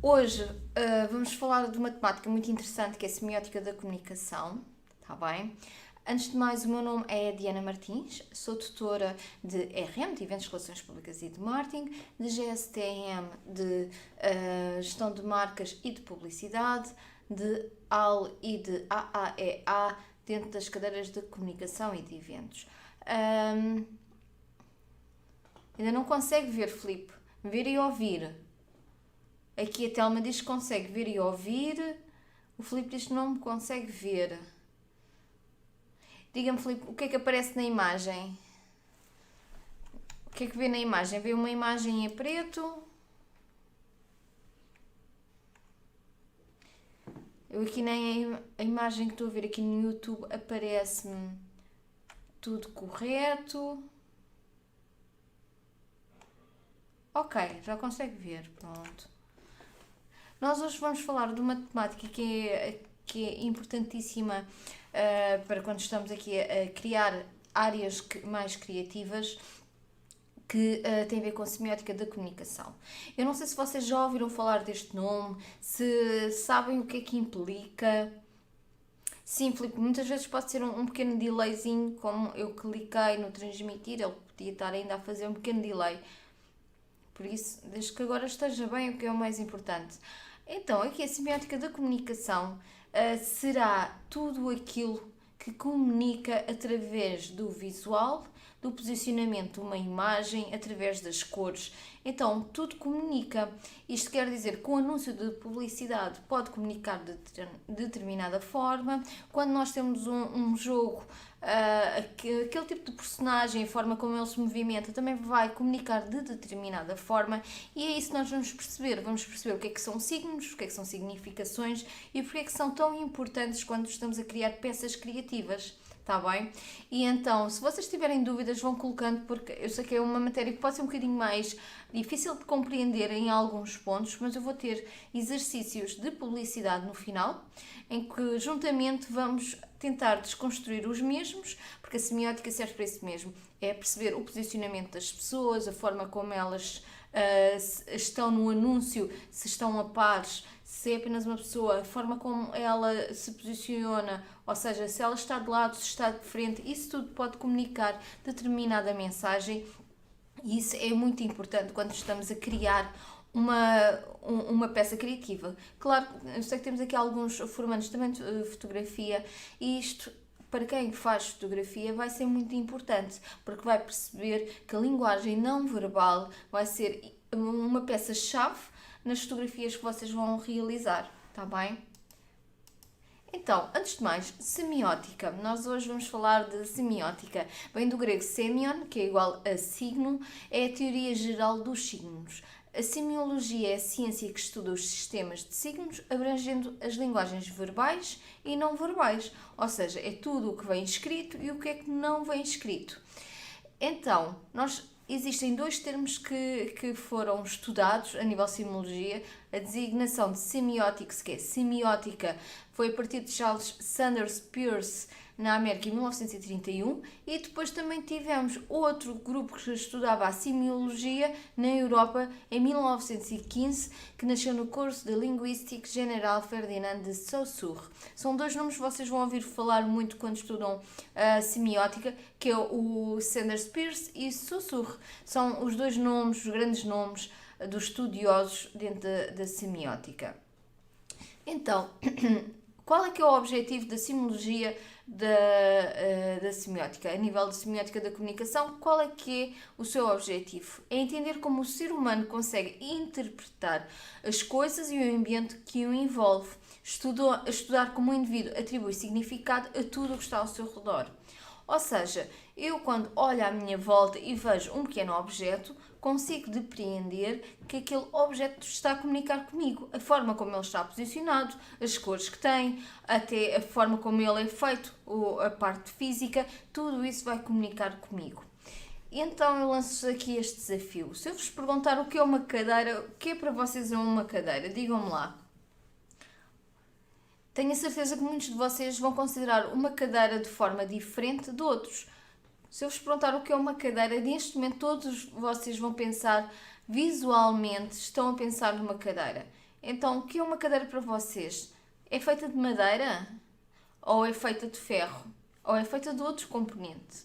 Hoje vamos falar de uma temática muito interessante que é a semiótica da comunicação, está bem? Antes de mais, o meu nome é Diana Martins, sou tutora de RM, de Eventos, Relações Públicas e de Marketing, de GSTM, de Gestão de Marcas e de Publicidade, de AL e de AAEA, dentro das cadeiras de Comunicação e de Eventos. Ainda não consegue ver, Filipe? Ver e ouvir. Aqui a Telma diz que consegue ver e ouvir. O Filipe diz que não me consegue ver. Diga-me, Filipe, o que é que aparece na imagem? O que é que vê na imagem? Vê uma imagem em preto. Eu aqui nem a imagem que estou a ver aqui no YouTube aparece-me tudo correto. Ok, já consegue ver, pronto. Nós hoje vamos falar de uma temática que é importantíssima para quando estamos aqui a criar áreas mais criativas que tem a ver com a semiótica da comunicação. Eu não sei se vocês já ouviram falar deste nome, se sabem o que é que implica. Sim, Filipe, muitas vezes pode ser um pequeno delayzinho, como eu cliquei no transmitir, ele podia estar ainda a fazer um pequeno delay. Por isso, desde que agora esteja bem, o que é o mais importante. Então, aqui a semiótica da comunicação será tudo aquilo que comunica através do visual, do posicionamento de uma imagem, através das cores. Então, tudo comunica. Isto quer dizer que o anúncio de publicidade pode comunicar de determinada forma. Quando nós temos um jogo, aquele tipo de personagem, a forma como ele se movimenta, também vai comunicar de determinada forma. E é isso que nós vamos perceber. Vamos perceber o que é que são signos, o que é que são significações e porque é que são tão importantes quando estamos a criar peças criativas. Está bem? E então, se vocês tiverem dúvidas, vão colocando, porque eu sei que é uma matéria que pode ser um bocadinho mais difícil de compreender em alguns pontos, mas eu vou ter exercícios de publicidade no final, em que juntamente vamos tentar desconstruir os mesmos, porque a semiótica serve para isso mesmo, é perceber o posicionamento das pessoas, a forma como elas estão no anúncio, se estão a pares, se é apenas uma pessoa, a forma como ela se posiciona, ou seja, se ela está de lado, se está de frente, isso tudo pode comunicar determinada mensagem e isso é muito importante quando estamos a criar uma peça criativa. Claro, eu sei que temos aqui alguns formandos também de fotografia e isto para quem faz fotografia vai ser muito importante, porque vai perceber que a linguagem não verbal vai ser uma peça-chave nas fotografias que vocês vão realizar, está bem? Então, antes de mais, semiótica. Nós hoje vamos falar de semiótica. Vem do grego semion, que é igual a signo, é a teoria geral dos signos. A semiologia é a ciência que estuda os sistemas de signos, abrangendo as linguagens verbais e não verbais. Ou seja, é tudo o que vem escrito e o que é que não vem escrito. Então, existem dois termos que foram estudados a nível de semiologia. A designação de semióticos, que é semiótica, foi a partir de Charles Sanders Peirce na América em 1931 e depois também tivemos outro grupo que estudava a semiologia na Europa em 1915, que nasceu no curso de Linguistique General Ferdinand de Saussure. São dois nomes que vocês vão ouvir falar muito quando estudam a semiótica, que é o Sanders Peirce e Saussure. São os dois nomes, os grandes nomes dos estudiosos dentro da semiótica. Então, qual é que é o objetivo da semiologia da semiótica? A nível de semiótica da comunicação, qual é que é o seu objetivo? É entender como o ser humano consegue interpretar as coisas e o ambiente que o envolve. Estudar como o indivíduo atribui significado a tudo o que está ao seu redor. Ou seja, eu quando olho à minha volta e vejo um pequeno objeto, consigo depreender que aquele objeto está a comunicar comigo. A forma como ele está posicionado, as cores que tem, até a forma como ele é feito, a parte física, tudo isso vai comunicar comigo. Então eu lanço aqui este desafio. Se eu vos perguntar o que é uma cadeira, o que é para vocês uma cadeira? Digam-me lá. Tenho a certeza que muitos de vocês vão considerar uma cadeira de forma diferente de outros. Se eu vos perguntar o que é uma cadeira, neste momento todos vocês vão pensar visualmente, estão a pensar numa cadeira. Então, o que é uma cadeira para vocês? É feita de madeira? Ou é feita de ferro? Ou é feita de outro componente?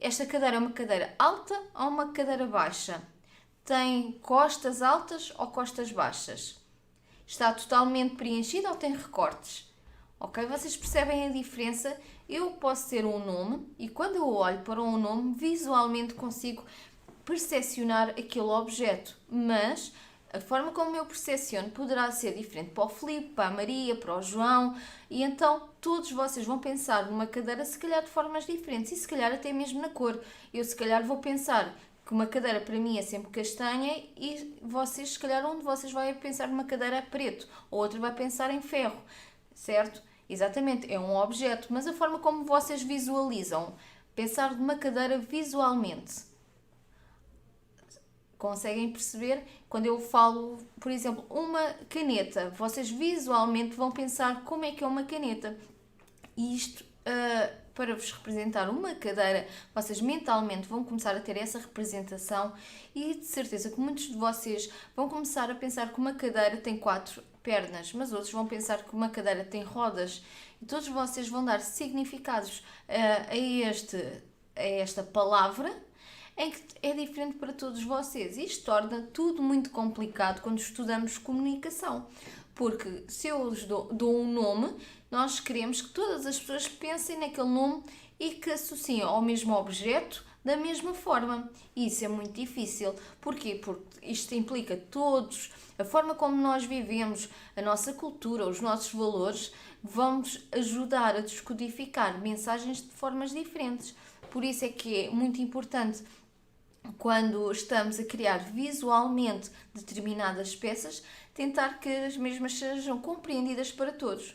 Esta cadeira é uma cadeira alta ou uma cadeira baixa? Tem costas altas ou costas baixas? Está totalmente preenchida ou tem recortes? Ok? Vocês percebem a diferença? Eu posso ter um nome e quando eu olho para um nome, visualmente consigo percepcionar aquele objeto, mas a forma como eu percepciono poderá ser diferente para o Filipe, para a Maria, para o João, e então todos vocês vão pensar numa cadeira se calhar de formas diferentes e se calhar até mesmo na cor. Eu se calhar vou pensar que uma cadeira para mim é sempre castanha e vocês, se calhar, um de vocês vai pensar numa cadeira a preto, ou outro vai pensar em ferro, certo? Exatamente, é um objeto, mas a forma como vocês visualizam, pensar numa cadeira visualmente. Conseguem perceber? Quando eu falo, por exemplo, uma caneta, vocês visualmente vão pensar como é que é uma caneta. E isto, para vos representar uma cadeira, vocês mentalmente vão começar a ter essa representação e de certeza que muitos de vocês vão começar a pensar que uma cadeira tem 4 pernas, mas outros vão pensar que uma cadeira tem rodas. E todos vocês vão dar significados a esta palavra em que é diferente para todos vocês. Isto torna tudo muito complicado quando estudamos comunicação. Porque se eu lhes dou um nome, nós queremos que todas as pessoas pensem naquele nome e que associem ao mesmo objeto da mesma forma. E isso é muito difícil. Porquê? Porque isto implica todos, a forma como nós vivemos, a nossa cultura, os nossos valores, vão-nos ajudar a descodificar mensagens de formas diferentes. Por isso é que é muito importante quando estamos a criar visualmente determinadas peças, tentar que as mesmas sejam compreendidas para todos.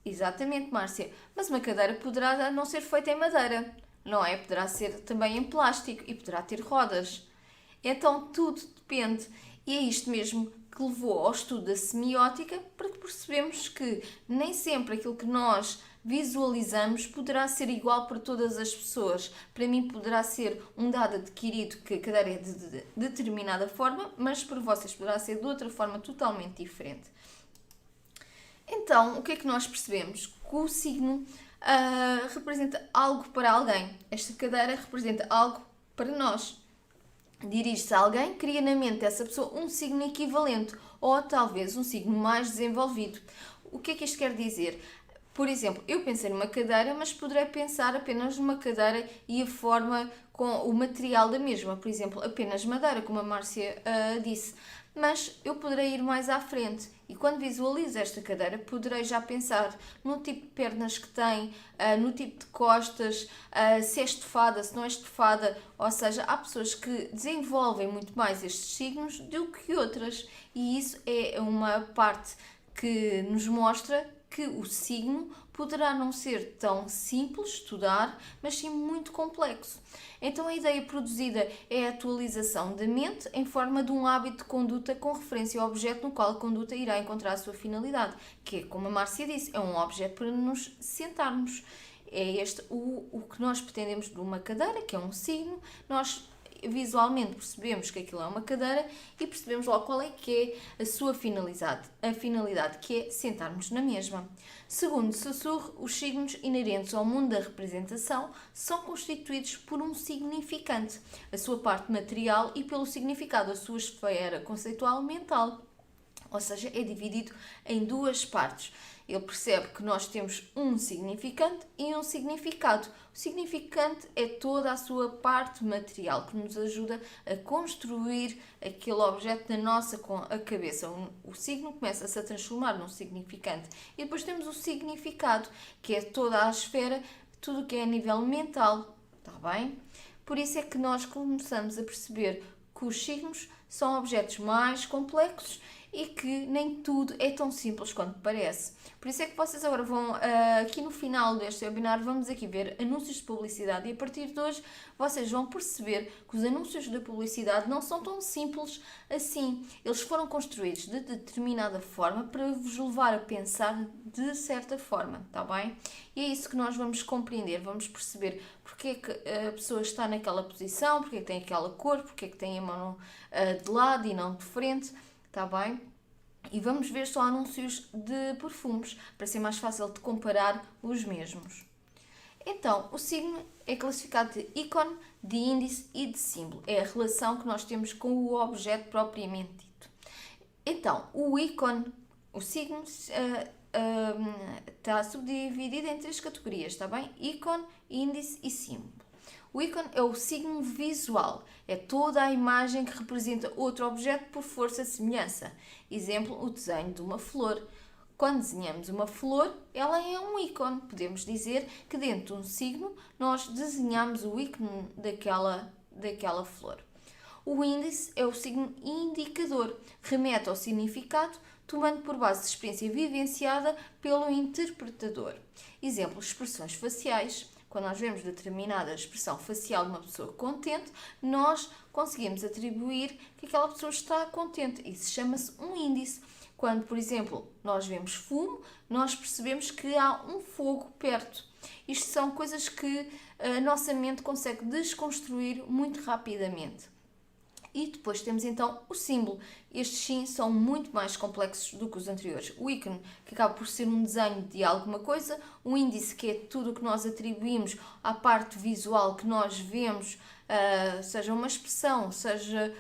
Exatamente, Márcia. Mas uma cadeira poderá não ser feita em madeira, não é? Poderá ser também em plástico e poderá ter rodas. Então tudo depende. E é isto mesmo que levou ao estudo da semiótica, para que percebemos que nem sempre aquilo que nós visualizamos poderá ser igual para todas as pessoas. Para mim poderá ser um dado adquirido que a cadeira é de determinada forma, mas para vocês poderá ser de outra forma totalmente diferente. Então, o que é que nós percebemos? Que o signo representa algo para alguém. Esta cadeira representa algo para nós. Dirige-se a alguém, cria na mente dessa pessoa um signo equivalente ou talvez um signo mais desenvolvido. O que é que isto quer dizer? Por exemplo, eu pensei numa cadeira, mas poderei pensar apenas numa cadeira e a forma com o material da mesma. Por exemplo, apenas madeira, como a Márcia disse. Mas eu poderei ir mais à frente e quando visualizo esta cadeira poderei já pensar no tipo de pernas que tem, no tipo de costas, se é estofada, se não é estofada, ou seja, há pessoas que desenvolvem muito mais estes signos do que outras e isso é uma parte que nos mostra que o signo poderá não ser tão simples de estudar, mas sim muito complexo. Então a ideia produzida é a atualização da mente em forma de um hábito de conduta com referência ao objeto no qual a conduta irá encontrar a sua finalidade, que é, como a Márcia disse, é um objeto para nos sentarmos. É este o que nós pretendemos de uma cadeira, que é um signo. Nós visualmente percebemos que aquilo é uma cadeira e percebemos logo qual é que é a sua finalidade, que é sentarmos na mesma. Segundo Saussure, os signos inerentes ao mundo da representação são constituídos por um significante, a sua parte material e pelo significado, a sua esfera conceitual mental. Ou seja, é dividido em duas partes. Ele percebe que nós temos um significante e um significado. O significante é toda a sua parte material que nos ajuda a construir aquele objeto na nossa cabeça. O signo começa-se a transformar num significante. E depois temos o significado, que é toda a esfera, tudo o que é a nível mental. Está bem? Por isso é que nós começamos a perceber que os signos são objetos mais complexos e que nem tudo é tão simples quanto parece. Por isso é que vocês agora vão, aqui no final deste webinar, vamos aqui ver anúncios de publicidade e a partir de hoje vocês vão perceber que os anúncios de publicidade não são tão simples assim. Eles foram construídos de determinada forma para vos levar a pensar de certa forma, está bem? E é isso que nós vamos compreender, vamos perceber porque é que a pessoa está naquela posição, porque é que tem aquela cor, porque é que tem a mão de lado e não de frente. está bem? E vamos ver só anúncios de perfumes, para ser mais fácil de comparar os mesmos. Então, o signo é classificado de ícone, de índice e de símbolo. É a relação que nós temos com o objeto propriamente dito. Então, o ícone, o signo, está subdividido em 3 categorias, está bem? Ícone, índice e símbolo. O ícone é o signo visual, é toda a imagem que representa outro objeto por força de semelhança. Exemplo, o desenho de uma flor. Quando desenhamos uma flor, ela é um ícone. Podemos dizer que dentro de um signo nós desenhamos o ícone daquela flor. O índice é o signo indicador, remete ao significado, tomando por base a experiência vivenciada pelo interpretador. Exemplo, expressões faciais. Quando nós vemos determinada expressão facial de uma pessoa contente, nós conseguimos atribuir que aquela pessoa está contente. Isso chama-se um índice. Quando, por exemplo, nós vemos fumo, nós percebemos que há um fogo perto. Isto são coisas que a nossa mente consegue desconstruir muito rapidamente. E depois temos então o símbolo. Estes sim são muito mais complexos do que os anteriores. O ícone, que acaba por ser um desenho de alguma coisa, o índice, que é tudo o que nós atribuímos à parte visual que nós vemos, seja uma expressão, seja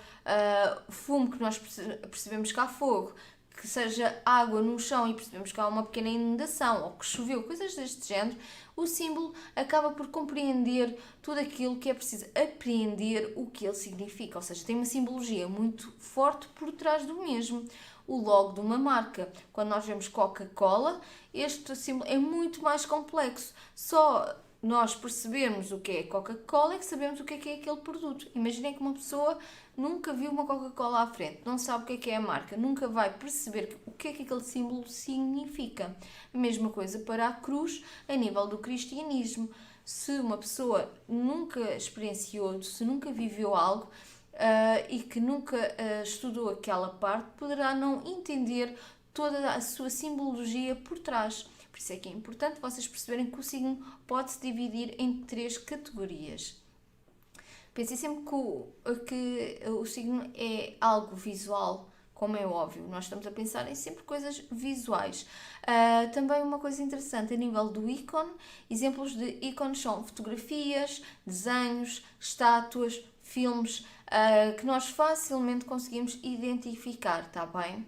fumo, que nós percebemos que há fogo, que seja água no chão e percebemos que há uma pequena inundação ou que choveu, coisas deste género. O símbolo acaba por compreender tudo aquilo que é preciso apreender o que ele significa, ou seja, tem uma simbologia muito forte por trás do mesmo. O logo de uma marca, quando nós vemos Coca-Cola, este símbolo é muito mais complexo. Só nós percebemos o que é Coca-Cola é que sabemos o que é aquele produto. Imaginem que uma pessoa nunca viu uma Coca-Cola à frente, não sabe o que é a marca, nunca vai perceber o que aquele símbolo significa. A mesma coisa para a cruz a nível do cristianismo. Se uma pessoa nunca experienciou, se nunca viveu algo e que nunca estudou aquela parte, poderá não entender toda a sua simbologia por trás. Por isso é que é importante vocês perceberem que o signo pode-se dividir em 3 categorias. Pensem sempre que o signo é algo visual, como é óbvio. Nós estamos a pensar em sempre coisas visuais. Também uma coisa interessante a nível do ícone, exemplos de ícones são fotografias, desenhos, estátuas, filmes, que nós facilmente conseguimos identificar, está bem?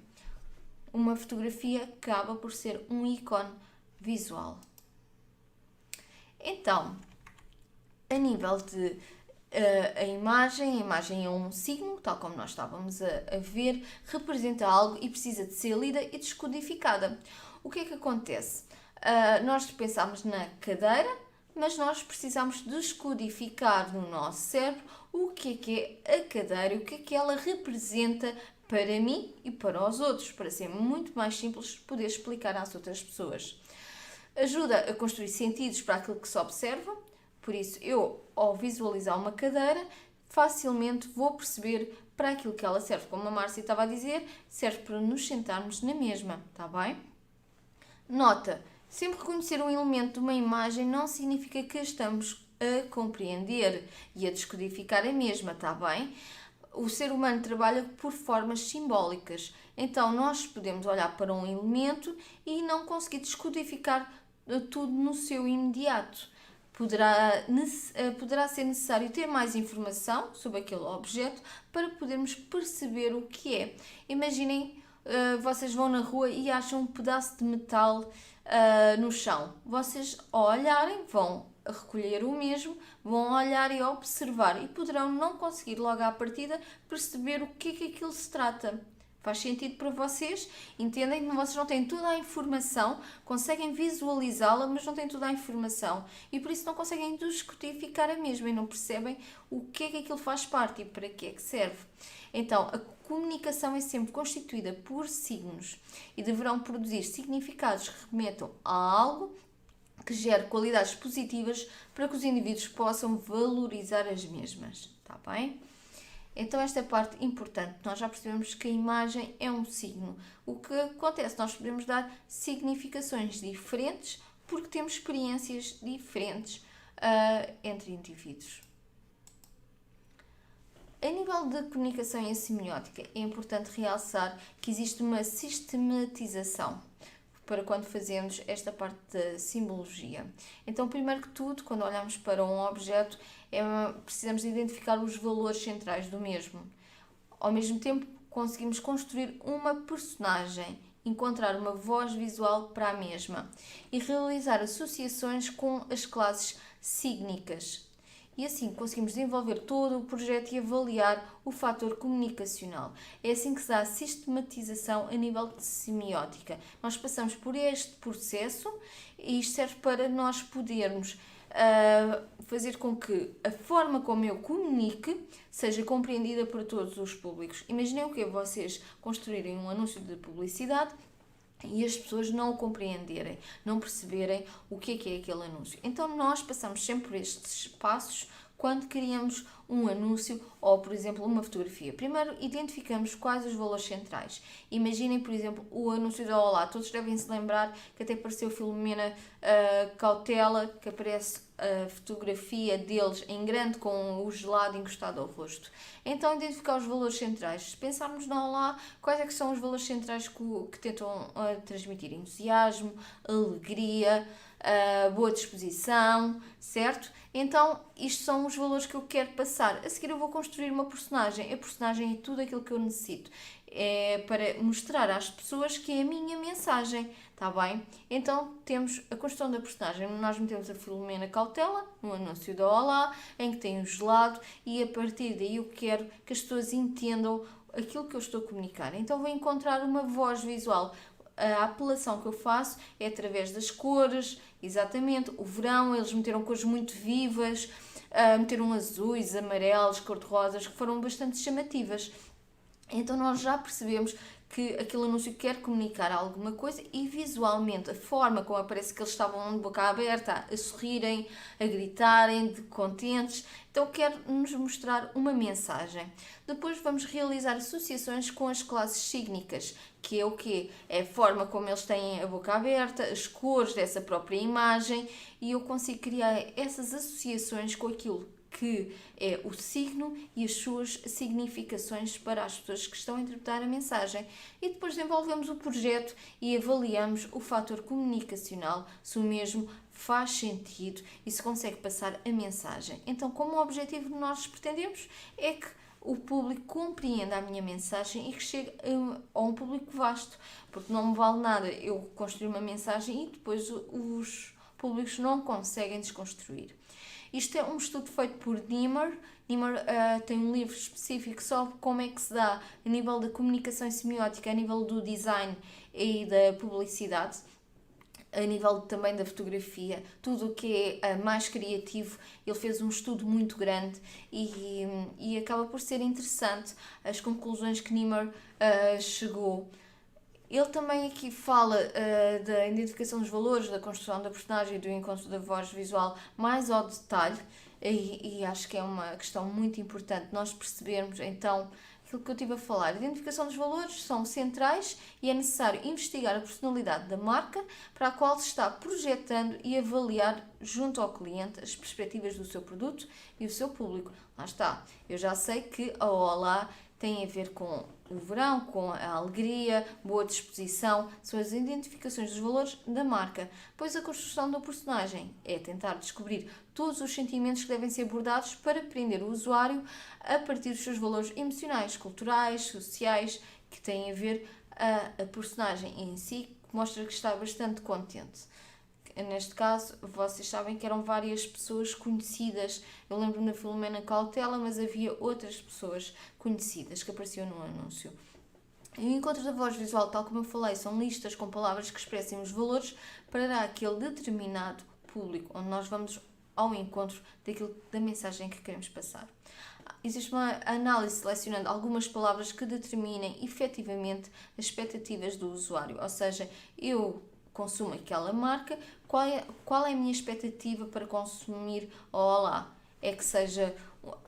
Uma fotografia acaba por ser um ícone visual. Então, a nível de a imagem é um signo, tal como nós estávamos a ver, representa algo e precisa de ser lida e descodificada. O que é que acontece? Nós pensamos na cadeira, mas nós precisamos descodificar no nosso cérebro o que é a cadeira, o que ela representa para mim e para os outros, para ser muito mais simples poder explicar às outras pessoas. Ajuda a construir sentidos para aquilo que se observa, por isso eu, ao visualizar uma cadeira, facilmente vou perceber para aquilo que ela serve. Como a Márcia estava a dizer, serve para nos sentarmos na mesma, está bem? Nota, sempre reconhecer um elemento de uma imagem não significa que estamos a compreender e a descodificar a mesma, está bem? O ser humano trabalha por formas simbólicas, então nós podemos olhar para um elemento e não conseguir descodificar tudo no seu imediato. Poderá ser necessário ter mais informação sobre aquele objeto para podermos perceber o que é. Imaginem, vocês vão na rua e acham um pedaço de metal no chão. Vocês, ao olharem, vão recolher o mesmo, vão olhar e observar e poderão não conseguir logo à partida perceber o que é que aquilo se trata. Faz sentido para vocês? Entendem que vocês não têm toda a informação, conseguem visualizá-la, mas não têm toda a informação e por isso não conseguem descodificar a mesma e não percebem o que é que aquilo faz parte e para que é que serve. Então, a comunicação é sempre constituída por signos e deverão produzir significados que remetam a algo que gere qualidades positivas para que os indivíduos possam valorizar as mesmas. Está bem? Então esta é a parte importante. Nós já percebemos que a imagem é um signo. O que acontece? Nós podemos dar significações diferentes porque temos experiências diferentes entre indivíduos. A nível da comunicação e a semiótica, é importante realçar que existe uma sistematização para quando fazemos esta parte da simbologia. Então, primeiro que tudo, quando olhamos para um objeto, precisamos de identificar os valores centrais do mesmo. Ao mesmo tempo, conseguimos construir uma personagem, encontrar uma voz visual para a mesma e realizar associações com as classes sígnicas. E assim conseguimos desenvolver todo o projeto e avaliar o fator comunicacional. É assim que se dá a sistematização a nível de semiótica. Nós passamos por este processo e isto serve para nós podermos fazer com que a forma como eu comunique seja compreendida por todos os públicos. Imaginem o que é vocês construírem um anúncio de publicidade e as pessoas não o compreenderem, não perceberem o que é aquele anúncio. Então nós passamos sempre por estes passos quando criamos um anúncio ou, por exemplo, uma fotografia. Primeiro, identificamos quais os valores centrais. Imaginem, por exemplo, o anúncio da Olá. Todos devem se lembrar que até apareceu Filomena Cautela, que aparece a fotografia deles em grande com o gelado encostado ao rosto. Então, identificar os valores centrais. Se pensarmos na Olá, quais é que são os valores centrais que tentam transmitir? Entusiasmo, alegria, boa disposição, certo? Então, isto são os valores que eu quero passar. A seguir eu vou construir uma personagem. A personagem é tudo aquilo que eu necessito. É para mostrar às pessoas que é a minha mensagem, está bem? Então, temos a construção da personagem. Nós metemos a Filomena Cautela no anúncio da Olá, em que tem o gelado, e a partir daí eu quero que as pessoas entendam aquilo que eu estou a comunicar. Então, vou encontrar uma voz visual. A apelação que eu faço é através das cores, exatamente. O verão, eles meteram cores muito vivas, meteram azuis, amarelos, cor-de-rosas, que foram bastante chamativas. Então nós já percebemos que aquele anúncio quer comunicar alguma coisa e visualmente a forma como parece que eles estavam de boca aberta, a sorrirem, a gritarem, de contentes, então quer nos mostrar uma mensagem. Depois vamos realizar associações com as classes sígnicas, que é o quê? É a forma como eles têm a boca aberta, as cores dessa própria imagem, e eu consigo criar essas associações com aquilo que é o signo e as suas significações para as pessoas que estão a interpretar a mensagem. E depois desenvolvemos o projeto e avaliamos o fator comunicacional, se o mesmo faz sentido e se consegue passar a mensagem. Então, como o objetivo que nós pretendemos é que o público compreenda a minha mensagem e que chegue a um público vasto, porque não me vale nada eu construir uma mensagem e depois os públicos não conseguem desconstruir. Isto é um estudo feito por Niemer. Niemer tem um livro específico sobre como é que se dá a nível da comunicação semiótica, a nível do design e da publicidade, a nível também da fotografia, tudo o que é mais criativo. Ele fez um estudo muito grande e acaba por ser interessante as conclusões que Niemer chegou. Ele também aqui fala da identificação dos valores, da construção da personagem e do encontro da voz visual mais ao detalhe, e acho que é uma questão muito importante nós percebermos então aquilo que eu estive a falar. A identificação dos valores são centrais e é necessário investigar a personalidade da marca para a qual se está projetando e avaliar junto ao cliente as perspectivas do seu produto e o seu público. Lá está, eu já sei que a Olá tem a ver com o verão, com a alegria, boa disposição, são as identificações dos valores da marca. Pois a construção do personagem é tentar descobrir todos os sentimentos que devem ser abordados para prender o usuário a partir dos seus valores emocionais, culturais, sociais, que têm a ver a personagem em si, que mostra que está bastante contente. Neste caso, vocês sabem que eram várias pessoas conhecidas. Eu lembro-me da Filomena Cautela, mas havia outras pessoas conhecidas que apareciam no anúncio. E o encontro da voz visual, tal como eu falei, são listas com palavras que expressem os valores para aquele determinado público, onde nós vamos ao encontro da mensagem que queremos passar. Existe uma análise selecionando algumas palavras que determinem efetivamente as expectativas do usuário, ou seja, eu consumo aquela marca, qual é a minha expectativa para consumir a Olá? É que seja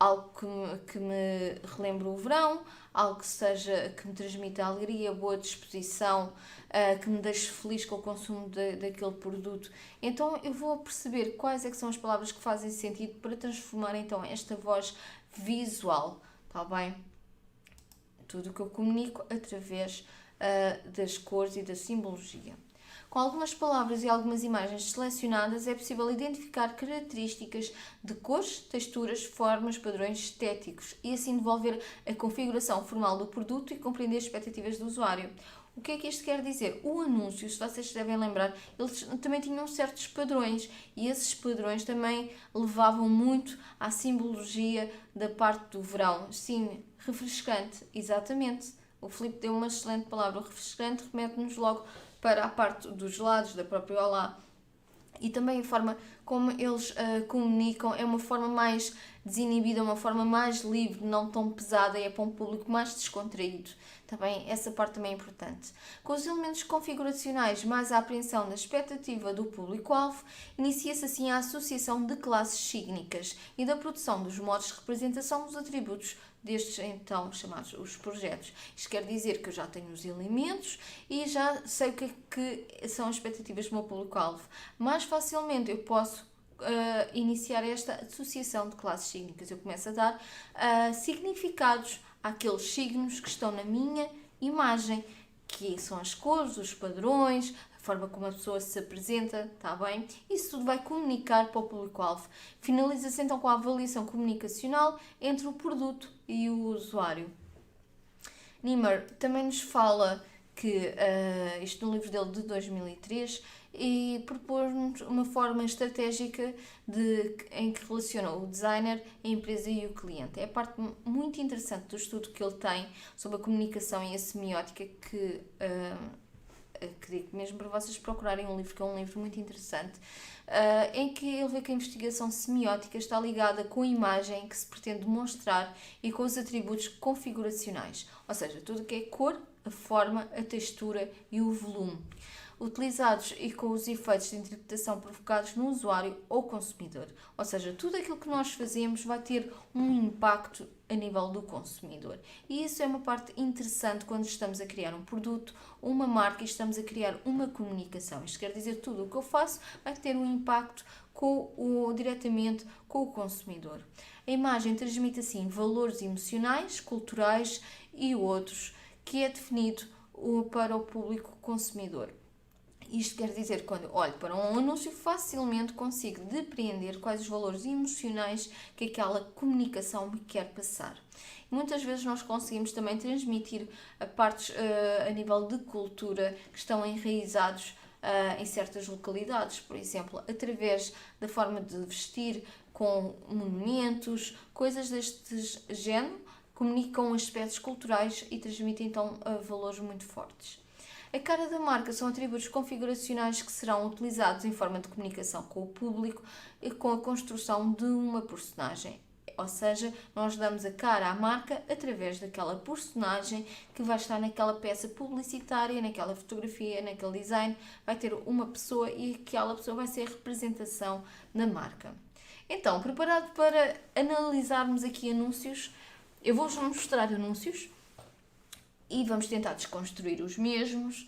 algo que me relembre o verão, algo que me transmita alegria, boa disposição, que me deixe feliz com o consumo daquele produto. Então eu vou perceber quais é que são as palavras que fazem sentido para transformar então esta voz visual, está bem? Tudo o que eu comunico através das cores e da simbologia. Com algumas palavras e algumas imagens selecionadas, é possível identificar características de cores, texturas, formas, padrões estéticos e assim devolver a configuração formal do produto e compreender as expectativas do usuário. O que é que isto quer dizer? O anúncio, se vocês se devem lembrar, eles também tinham certos padrões e esses padrões também levavam muito à simbologia da parte do verão. Sim, refrescante, exatamente. O Filipe deu uma excelente palavra. O refrescante remete-nos logo para a parte dos gelados, da própria Olá. E também a forma como eles comunicam é uma forma mais desinibida, uma forma mais livre, não tão pesada, e é para um público mais descontraído. Também, essa parte também é importante. Com os elementos configuracionais mais a apreensão da expectativa do público-alvo, inicia-se assim a associação de classes sígnicas e da produção dos modos de representação dos atributos destes então chamados os projetos. Isto quer dizer que eu já tenho os elementos e já sei o que é que são as expectativas do meu público-alvo. Mais facilmente eu posso iniciar esta associação de classes sígnicas. Eu começo a dar significados àqueles signos que estão na minha imagem, que são as cores, os padrões, a forma como a pessoa se apresenta, está bem? Isso tudo vai comunicar para o público-alvo. Finaliza-se então com a avaliação comunicacional entre o produto e o usuário. Niemeyer também nos fala que, isto no livro dele de 2003, e propor-nos uma forma estratégica em que relaciona o designer, a empresa e o cliente. É a parte muito interessante do estudo que ele tem sobre a comunicação e a semiótica que digo mesmo para vocês procurarem um livro, que é um livro muito interessante, em que ele vê que a investigação semiótica está ligada com a imagem que se pretende demonstrar e com os atributos configuracionais, ou seja, tudo o que é cor, a forma, a textura e o volume, utilizados e com os efeitos de interpretação provocados no usuário ou consumidor. Ou seja, tudo aquilo que nós fazemos vai ter um impacto a nível do consumidor. E isso é uma parte interessante quando estamos a criar um produto, uma marca e estamos a criar uma comunicação. Isto quer dizer, tudo o que eu faço vai ter um impacto diretamente com o consumidor. A imagem transmite assim valores emocionais, culturais e outros, que é definido para o público consumidor. Isto quer dizer, quando olho para um anúncio, facilmente consigo depreender quais os valores emocionais que aquela comunicação me quer passar. Muitas vezes nós conseguimos também transmitir partes a nível de cultura que estão enraizados em certas localidades, por exemplo, através da forma de vestir, com monumentos, coisas deste género, comunicam aspectos culturais e transmitem então valores muito fortes. A cara da marca são atributos configuracionais que serão utilizados em forma de comunicação com o público e com a construção de uma personagem. Ou seja, nós damos a cara à marca através daquela personagem que vai estar naquela peça publicitária, naquela fotografia, naquele design. Vai ter uma pessoa e aquela pessoa vai ser a representação da marca. Então, preparado para analisarmos aqui anúncios, eu vou-vos mostrar anúncios e vamos tentar desconstruir os mesmos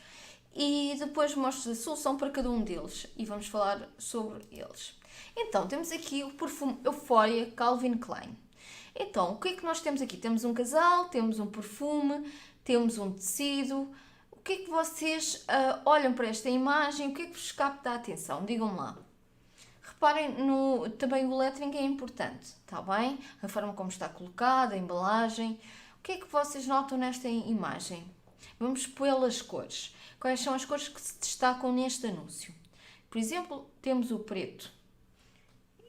e depois mostro a solução para cada um deles e vamos falar sobre eles. Então, temos aqui o perfume Euphoria Calvin Klein. Então, o que é que nós temos aqui? Temos um casal, temos um perfume, temos um tecido. O que é que vocês olham para esta imagem? O que é que vos capta a atenção? Digam-me lá. Reparem, também o lettering é importante, está bem? A forma como está colocada, a embalagem. O que é que vocês notam nesta imagem? Vamos pelas cores. Quais são as cores que se destacam neste anúncio? Por exemplo, temos o preto.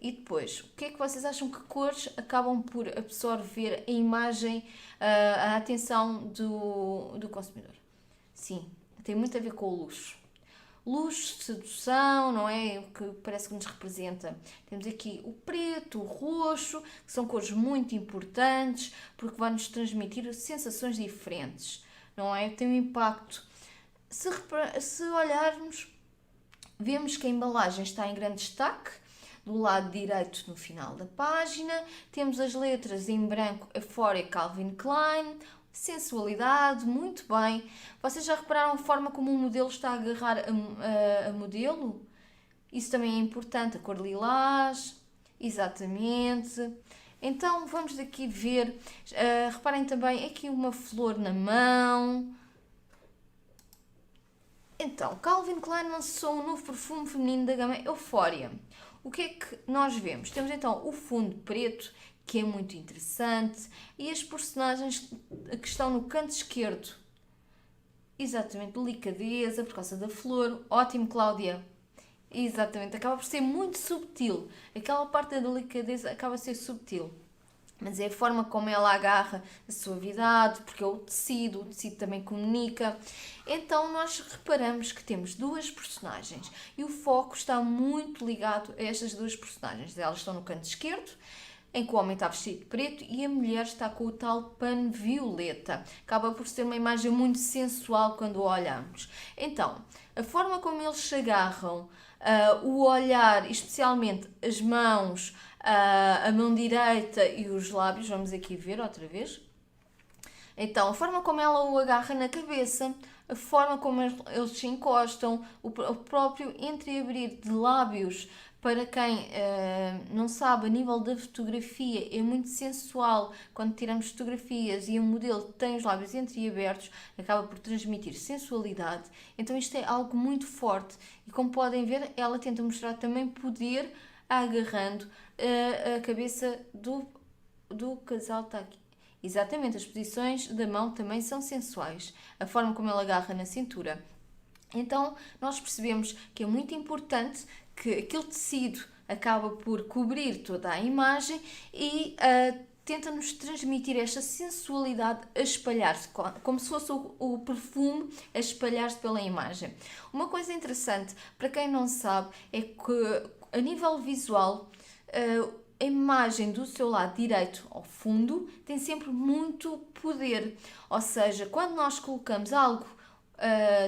E depois, o que é que vocês acham que cores acabam por absorver a imagem, a atenção do consumidor? Sim, tem muito a ver com o luxo. Luxo, sedução, não é? O que parece que nos representa. Temos aqui o preto, o roxo, que são cores muito importantes porque vão nos transmitir sensações diferentes, não é? Tem um impacto. Se olharmos, vemos que a embalagem está em grande destaque. Do lado direito, no final da página, temos as letras em branco Euphoria Calvin Klein. Sensualidade, muito bem. Vocês já repararam a forma como o modelo está a agarrar a modelo? Isso também é importante. A cor lilás, exatamente. Então vamos daqui ver, reparem também aqui uma flor na mão. Então, Calvin Klein lançou um novo perfume feminino da gama Euphoria. O que é que nós vemos? Temos então o fundo preto, que é muito interessante, e as personagens que estão no canto esquerdo. Exatamente, delicadeza, por causa da flor. Ótimo, Cláudia. Exatamente, acaba por ser muito subtil. Aquela parte da delicadeza acaba a ser subtil. Mas é a forma como ela agarra a suavidade, porque é o tecido também comunica. Então nós reparamos que temos duas personagens e o foco está muito ligado a estas duas personagens. Elas estão no canto esquerdo, em que o homem está vestido de preto e a mulher está com o tal pano violeta. Acaba por ser uma imagem muito sensual quando o olhamos. Então, a forma como eles se agarram, o olhar, especialmente as mãos, a mão direita e os lábios, vamos aqui ver outra vez. Então, a forma como ela o agarra na cabeça, a forma como eles se encostam, o próprio entreabrir de lábios, para quem não sabe, a nível da fotografia é muito sensual. Quando tiramos fotografias e um modelo tem os lábios entreabertos, acaba por transmitir sensualidade. Então isto é algo muito forte e, como podem ver, ela tenta mostrar também poder agarrando a cabeça do casal. Está aqui. Exatamente, as posições da mão também são sensuais. A forma como ela agarra na cintura. Então, nós percebemos que é muito importante que aquele tecido acaba por cobrir toda a imagem e tenta-nos transmitir esta sensualidade a espalhar-se, como se fosse o perfume a espalhar-se pela imagem. Uma coisa interessante, para quem não sabe, é que a nível visual, a imagem do seu lado direito ao fundo tem sempre muito poder. Ou seja, quando nós colocamos algo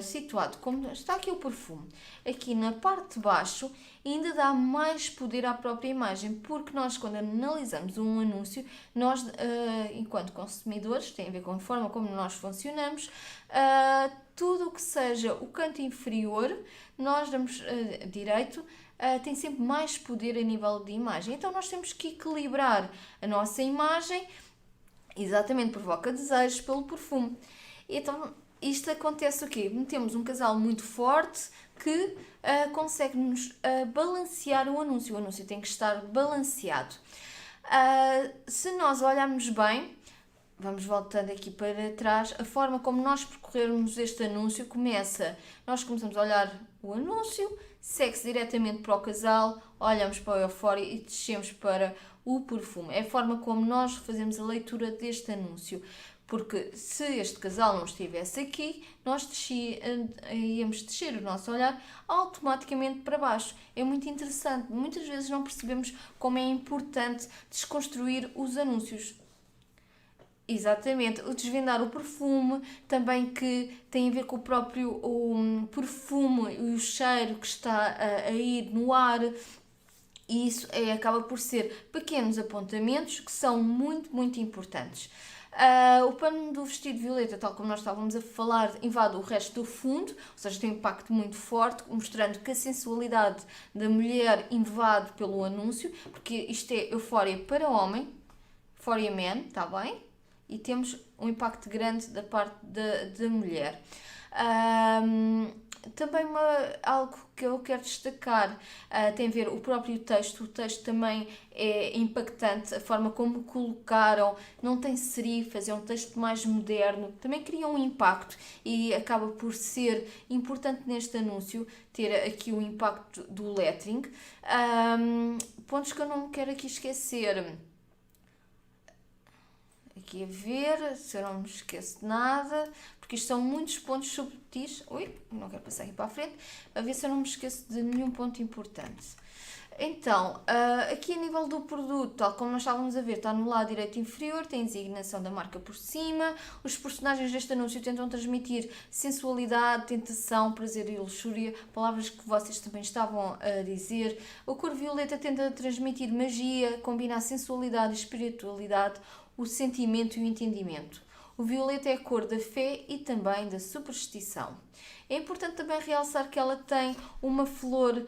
situado, como está aqui o perfume, aqui na parte de baixo, ainda dá mais poder à própria imagem, porque nós, quando analisamos um anúncio, nós, enquanto consumidores, tem a ver com a forma como nós funcionamos, tudo o que seja o canto inferior, nós damos direito, tem sempre mais poder a nível de imagem. Então nós temos que equilibrar a nossa imagem, exatamente, provoca desejos pelo perfume. Então isto acontece o quê? Temos um casal muito forte que consegue-nos balancear o anúncio. O anúncio tem que estar balanceado. Se nós olharmos bem, vamos voltando aqui para trás, a forma como nós percorrermos este anúncio nós começamos a olhar o anúncio, segue-se diretamente para o casal, olhamos para o Euphoria e descemos para o perfume. É a forma como nós fazemos a leitura deste anúncio. Porque se este casal não estivesse aqui, nós íamos descer o nosso olhar automaticamente para baixo. É muito interessante. Muitas vezes não percebemos como é importante desconstruir os anúncios. Exatamente. O desvendar o perfume, também que tem a ver com o próprio perfume e o cheiro que está a ir no ar. E isso acaba por ser pequenos apontamentos que são muito, muito importantes. O pano do vestido violeta, tal como nós estávamos a falar, invade o resto do fundo, ou seja, tem um impacto muito forte, mostrando que a sensualidade da mulher invade pelo anúncio, porque isto é Euphoria para homem, Euphoria Man, está bem? E temos um impacto grande da parte da mulher. Também algo que eu quero destacar tem a ver o próprio texto. O texto também é impactante, a forma como colocaram, não tem serifas, é um texto mais moderno, também cria um impacto e acaba por ser importante neste anúncio ter aqui o impacto do lettering. Pontos que eu não quero aqui esquecer. Aqui a ver, se eu não me esqueço de nada, porque isto são muitos pontos subtis. Ui, não quero passar aqui para a frente, a ver se eu não me esqueço de nenhum ponto importante. Então, aqui a nível do produto, tal como nós estávamos a ver, está no lado direito inferior, tem a designação da marca por cima. Os personagens deste anúncio tentam transmitir sensualidade, tentação, prazer e luxúria, palavras que vocês também estavam a dizer. A cor violeta tenta transmitir magia, combinar sensualidade e espiritualidade, o sentimento e o entendimento. O violeta é a cor da fé e também da superstição. É importante também realçar que ela tem uma flor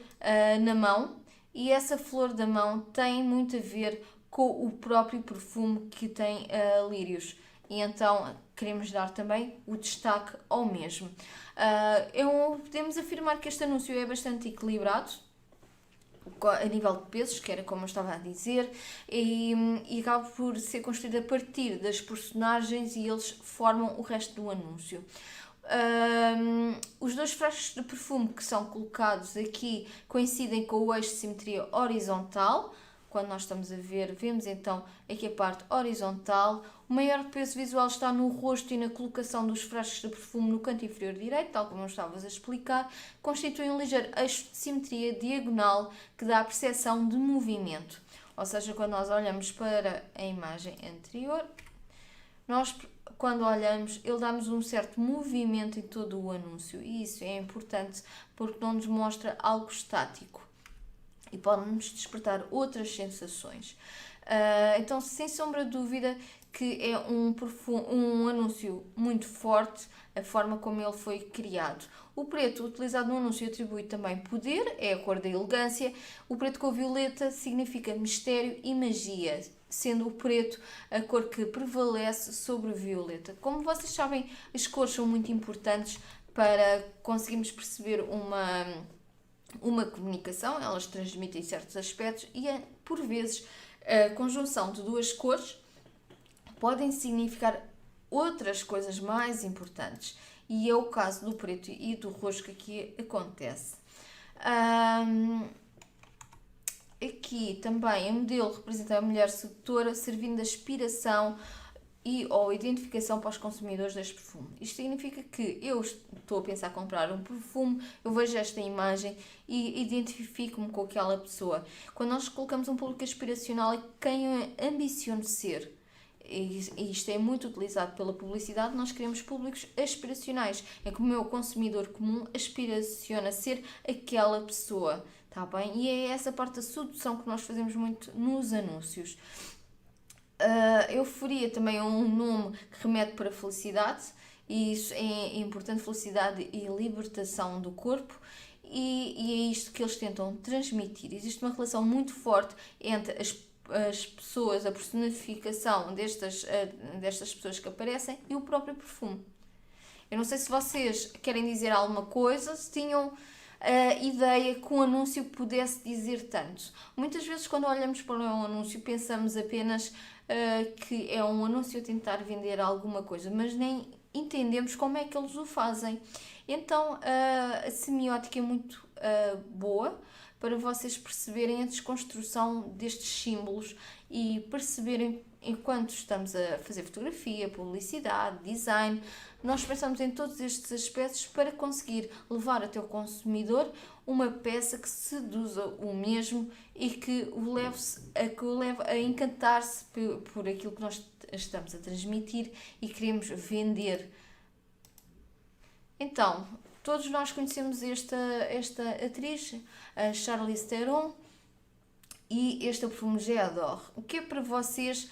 na mão, e essa flor da mão tem muito a ver com o próprio perfume que tem lírios. E então queremos dar também o destaque ao mesmo. Podemos afirmar que este anúncio é bastante equilibrado a nível de pesos, que era como eu estava a dizer, e acaba por ser construído a partir das personagens e eles formam o resto do anúncio. Os dois frascos de perfume que são colocados aqui coincidem com o eixo de simetria horizontal. Quando nós estamos a ver, vemos então aqui a parte horizontal. O maior peso visual está no rosto e na colocação dos frascos de perfume no canto inferior direito, tal como eu estava a explicar. Constitui um ligeiro eixo de simetria diagonal que dá a percepção de movimento. Ou seja, quando nós olhamos para a imagem anterior, quando olhamos, ele dá-nos um certo movimento em todo o anúncio. E isso é importante porque não nos mostra algo estático e pode-nos despertar outras sensações. Então, sem sombra de dúvida que é um anúncio muito forte, a forma como ele foi criado. O preto utilizado no anúncio atribui também poder, é a cor da elegância. O preto com violeta significa mistério e magia, sendo o preto a cor que prevalece sobre o violeta. Como vocês sabem, as cores são muito importantes para conseguirmos perceber uma comunicação, elas transmitem certos aspectos e, por vezes, a conjunção de duas cores podem significar outras coisas mais importantes. E é o caso do preto e do roxo que aqui acontece. Aqui também a modelo representa a mulher sedutora, servindo de aspiração ou identificação para os consumidores deste perfume. Isto significa que eu estou a pensar em comprar um perfume, eu vejo esta imagem e identifico-me com aquela pessoa. Quando nós colocamos um público aspiracional, é quem eu ambiciono ser. E isto é muito utilizado pela publicidade. Nós queremos públicos aspiracionais, é que o meu consumidor comum aspiraciona ser aquela pessoa, tá bem? E é essa parte da sedução que nós fazemos muito nos anúncios. Euforia também é um nome que remete para a felicidade, e isso é importante, felicidade e libertação do corpo, e é isto que eles tentam transmitir. Existe uma relação muito forte entre as pessoas, a personificação destas pessoas que aparecem e o próprio perfume. Eu não sei se vocês querem dizer alguma coisa, se tinham a ideia que um anúncio pudesse dizer tanto. Muitas vezes, quando olhamos para um anúncio, pensamos apenas que é um anúncio a tentar vender alguma coisa, mas nem entendemos como é que eles o fazem. Então, a semiótica é muito boa para vocês perceberem a desconstrução destes símbolos e perceberem, enquanto estamos a fazer fotografia, publicidade, design, nós pensamos em todos estes aspectos para conseguir levar até o consumidor uma peça que seduza o mesmo e que o leve a encantar-se por aquilo que nós estamos a transmitir e queremos vender. Então, todos nós conhecemos esta atriz, a Charlize Theron, e este perfume J'adore. O que é para vocês,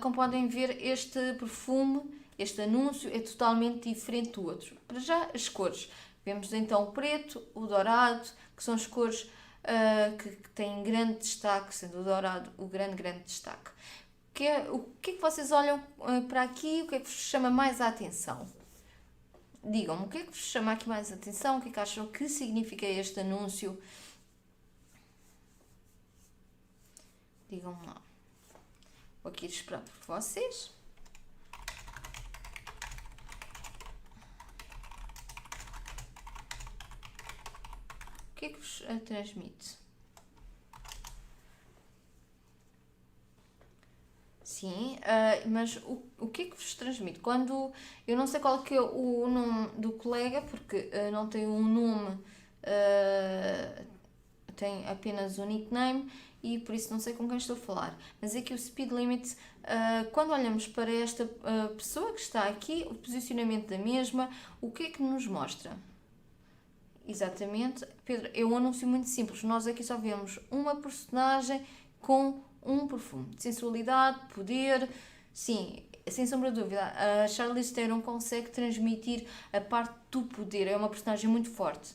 como podem ver, este perfume, este anúncio é totalmente diferente do outro. Para já, as cores. Vemos então o preto, o dourado, que são as cores que têm grande destaque, sendo o dourado o grande destaque. O que é que vocês olham para aqui? O que é que vos chama mais a atenção? Digam-me, o que é que vos chama aqui mais a atenção? O que é que acham que significa este anúncio? Digam-me lá. Vou aqui esperar por vocês. O que é que vos transmite? Sim, mas o que é que vos transmite? Quando eu não sei qual que é o nome do colega, porque não tem um nome, tem apenas um nickname e por isso não sei com quem estou a falar. Mas aqui o Speed Limit, quando olhamos para esta pessoa que está aqui, o posicionamento da mesma, o que é que nos mostra? Exatamente, Pedro, é um anúncio muito simples. Nós aqui só vemos uma personagem com um perfume. Sensualidade, poder, sim, sem sombra de dúvida. A Charlize Theron consegue transmitir a parte do poder. É uma personagem muito forte.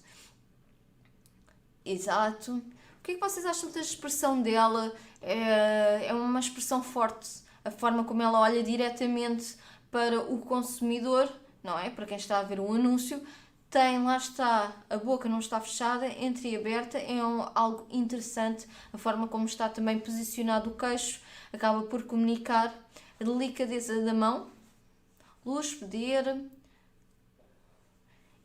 Exato. O que é que vocês acham da expressão dela? É uma expressão forte, a forma como ela olha diretamente para o consumidor, não é? Para quem está a ver o anúncio, tem, lá está, a boca não está fechada, entreaberta, algo interessante, a forma como está também posicionado o queixo, acaba por comunicar a delicadeza da mão, luz, poder.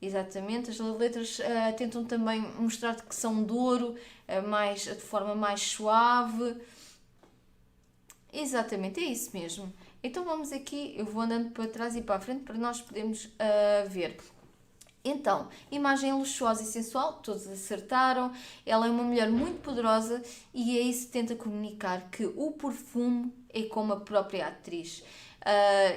Exatamente, as letras tentam também mostrar que são de ouro, de forma mais suave. Exatamente, é isso mesmo. Então vamos aqui, eu vou andando para trás e para a frente para nós podermos ver. Então, imagem luxuosa e sensual, todos acertaram. Ela é uma mulher muito poderosa e é isso que tenta comunicar, que o perfume é como a própria atriz.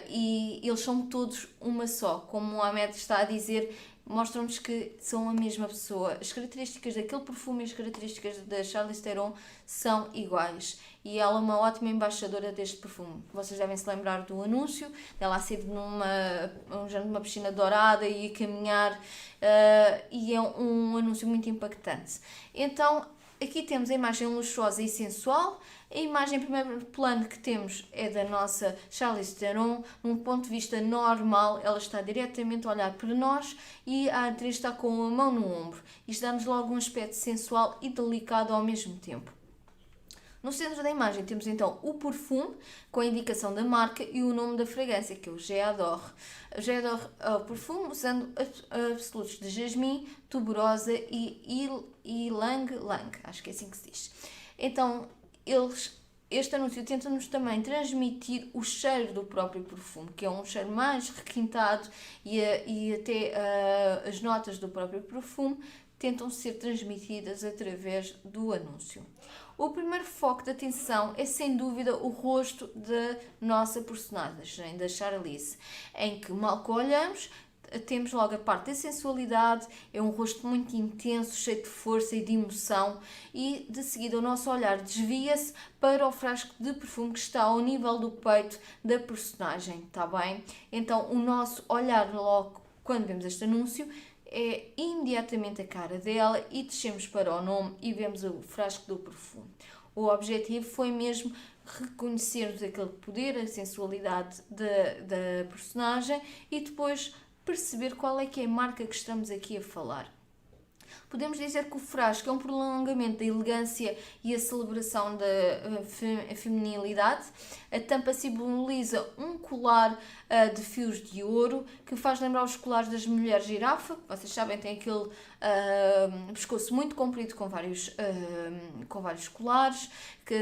E eles são todos uma só, como o Ahmed está a dizer, mostram-nos que são a mesma pessoa. As características daquele perfume e as características da Charlize Theron são iguais. E ela é uma ótima embaixadora deste perfume. Vocês devem se lembrar do anúncio, dela a sair numa piscina dourada e a caminhar, e é um anúncio muito impactante. Então, aqui temos a imagem luxuosa e sensual. A imagem em primeiro plano que temos é da nossa Charlize Theron, num ponto de vista normal, ela está diretamente a olhar para nós e a atriz está com a mão no ombro. Isto dá-nos logo um aspecto sensual e delicado ao mesmo tempo. No centro da imagem temos então o perfume, com a indicação da marca e o nome da fragrância, que é o J'adore. O J'adore é o perfume usando absolutos de jasmim, tuberosa e ylang ylang, acho que é assim que se diz. Então, este anúncio tenta-nos também transmitir o cheiro do próprio perfume, que é um cheiro mais requintado e até as notas do próprio perfume tentam ser transmitidas através do anúncio. O primeiro foco de atenção é, sem dúvida, o rosto da nossa personagem, da Charlize, em que, mal que olhamos, temos logo a parte da sensualidade, é um rosto muito intenso, cheio de força e de emoção, e de seguida o nosso olhar desvia-se para o frasco de perfume que está ao nível do peito da personagem, está bem? Então o nosso olhar logo, quando vemos este anúncio, é imediatamente a cara dela e descemos para o nome e vemos o frasco do perfume. O objetivo foi mesmo reconhecermos aquele poder, a sensualidade da personagem e depois perceber qual é que é a marca que estamos aqui a falar. Podemos dizer que o frasco é um prolongamento da elegância e a celebração da feminilidade. A tampa simboliza um colar de fios de ouro que faz lembrar os colares das mulheres girafa. Vocês sabem, tem aquele pescoço muito comprido com vários colares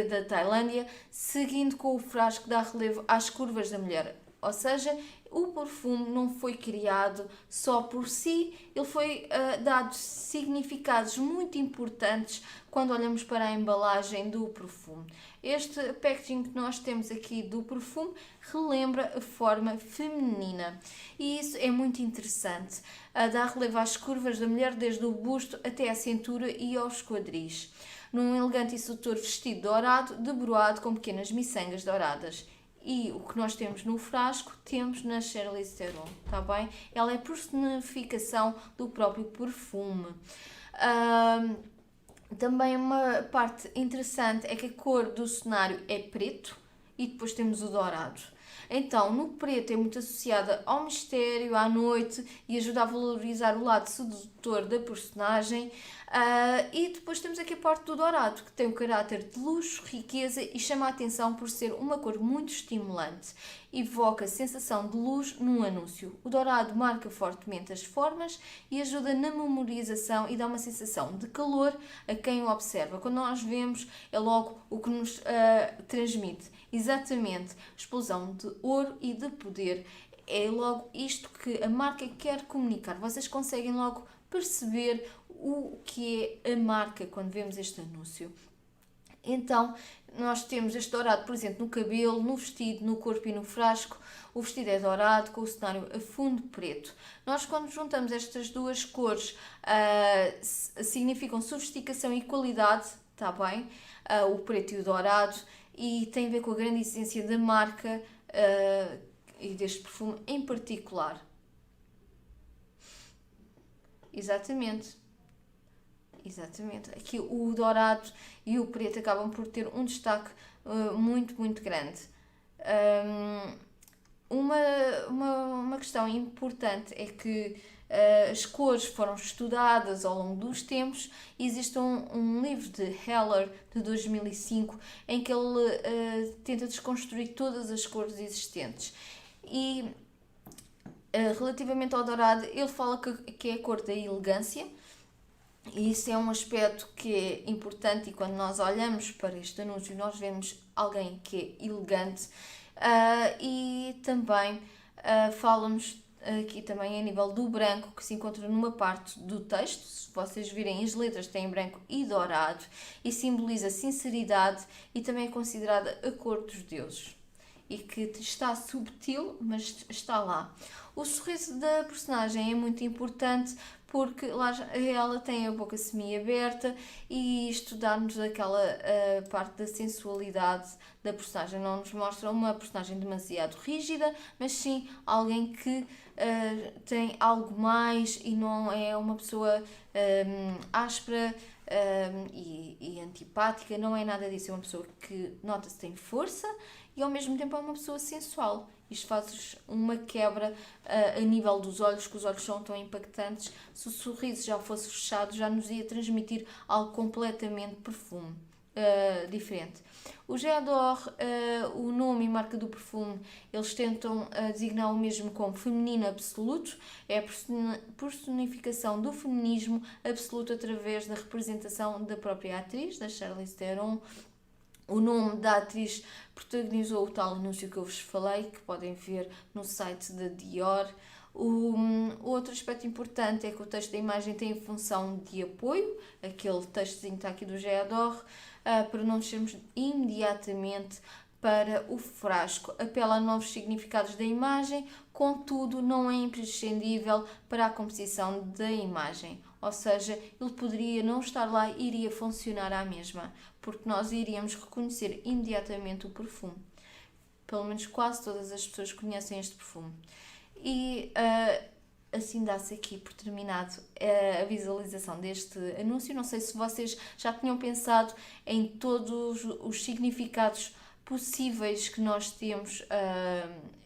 da Tailândia, seguindo com o frasco dá relevo às curvas da mulher. Ou seja, o perfume não foi criado só por si, ele foi dado significados muito importantes quando olhamos para a embalagem do perfume. Este packaging que nós temos aqui do perfume relembra a forma feminina e isso é muito interessante. Dá relevo às curvas da mulher desde o busto até à cintura e aos quadris. Num elegante e sedutor vestido dourado, debruado com pequenas miçangas douradas. E o que nós temos no frasco, temos na Charlize Theron, está bem? Ela é a personificação do próprio perfume. Também uma parte interessante é que a cor do cenário é preto e depois temos o dourado. Então, no preto é muito associada ao mistério, à noite e ajuda a valorizar o lado sedutor da personagem. E depois temos aqui a parte do dourado, que tem o caráter de luxo, riqueza e chama a atenção por ser uma cor muito estimulante. Evoca a sensação de luz num anúncio. O dourado marca fortemente as formas e ajuda na memorização e dá uma sensação de calor a quem o observa. Quando nós vemos, é logo o que nos transmite. Exatamente, explosão de ouro e de poder. É logo isto que a marca quer comunicar. Vocês conseguem logo perceber o que é a marca quando vemos este anúncio. Então, nós temos este dourado presente no cabelo, no vestido, no corpo e no frasco. O vestido é dourado, com o cenário a fundo preto. Nós, quando juntamos estas duas cores, significam sofisticação e qualidade, está bem? O preto e o dourado. E tem a ver com a grande essência da marca e deste perfume em particular. Exatamente. Exatamente. Aqui o dourado e o preto acabam por ter um destaque muito, muito grande. Uma, uma questão importante é que as cores foram estudadas ao longo dos tempos. Existe um livro de Heller, de 2005, em que ele tenta desconstruir todas as cores existentes. E relativamente ao dourado, ele fala que é a cor da elegância, e isso é um aspecto que é importante, e quando nós olhamos para este anúncio nós vemos alguém que é elegante. E também fala-nos aqui também a nível do branco, que se encontra numa parte do texto. Se vocês virem, as letras têm branco e dourado e simboliza sinceridade, e também é considerada a cor dos deuses e que está subtil, mas está lá. O sorriso da personagem é muito importante porque lá ela tem a boca semi-aberta, e isto dá-nos aquela parte da sensualidade da personagem. Não nos mostra uma personagem demasiado rígida, mas sim alguém que tem algo mais e não é uma pessoa áspera e antipática. Não é nada disso, é uma pessoa que nota-se tem força e ao mesmo tempo é uma pessoa sensual. Isto faz uma quebra a nível dos olhos, que os olhos são tão impactantes. Se o sorriso já fosse fechado, já nos ia transmitir algo completamente diferente. O J'adore, o nome e marca do perfume, eles tentam designar o mesmo como feminino absoluto. É a personificação do feminismo absoluto através da representação da própria atriz, da Charlize Theron. O nome da atriz protagonizou o tal anúncio que eu vos falei, que podem ver no site da Dior. O outro aspecto importante é que o texto da imagem tem função de apoio, aquele textozinho que está aqui do J'adore, para não descermos imediatamente para o frasco. Apela a novos significados da imagem, contudo não é imprescindível para a composição da imagem. Ou seja, ele poderia não estar lá e iria funcionar à mesma, porque nós iríamos reconhecer imediatamente o perfume. Pelo menos quase todas as pessoas conhecem este perfume. E assim dá-se aqui por terminado a visualização deste anúncio. Não sei se vocês já tinham pensado em todos os significados possíveis que nós temos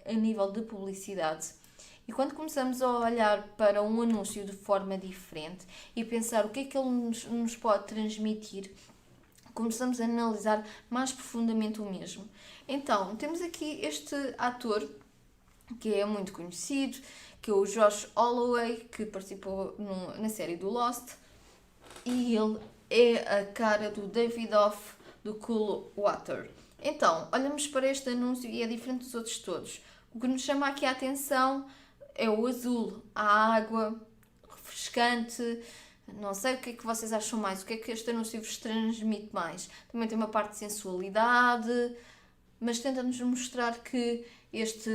a nível de publicidade. E quando começamos a olhar para um anúncio de forma diferente e pensar o que é que ele nos pode transmitir, começamos a analisar mais profundamente o mesmo. Então, temos aqui este ator que é muito conhecido, que é o Josh Holloway, que participou na série do Lost, e ele é a cara do David Hoff do Cool Water. Então, olhamos para este anúncio e é diferente dos outros todos. O que nos chama aqui a atenção é o azul, a água, refrescante. Não sei o que é que vocês acham mais, o que é que este anúncio vos transmite mais. Também tem uma parte de sensualidade, mas tenta-nos mostrar que este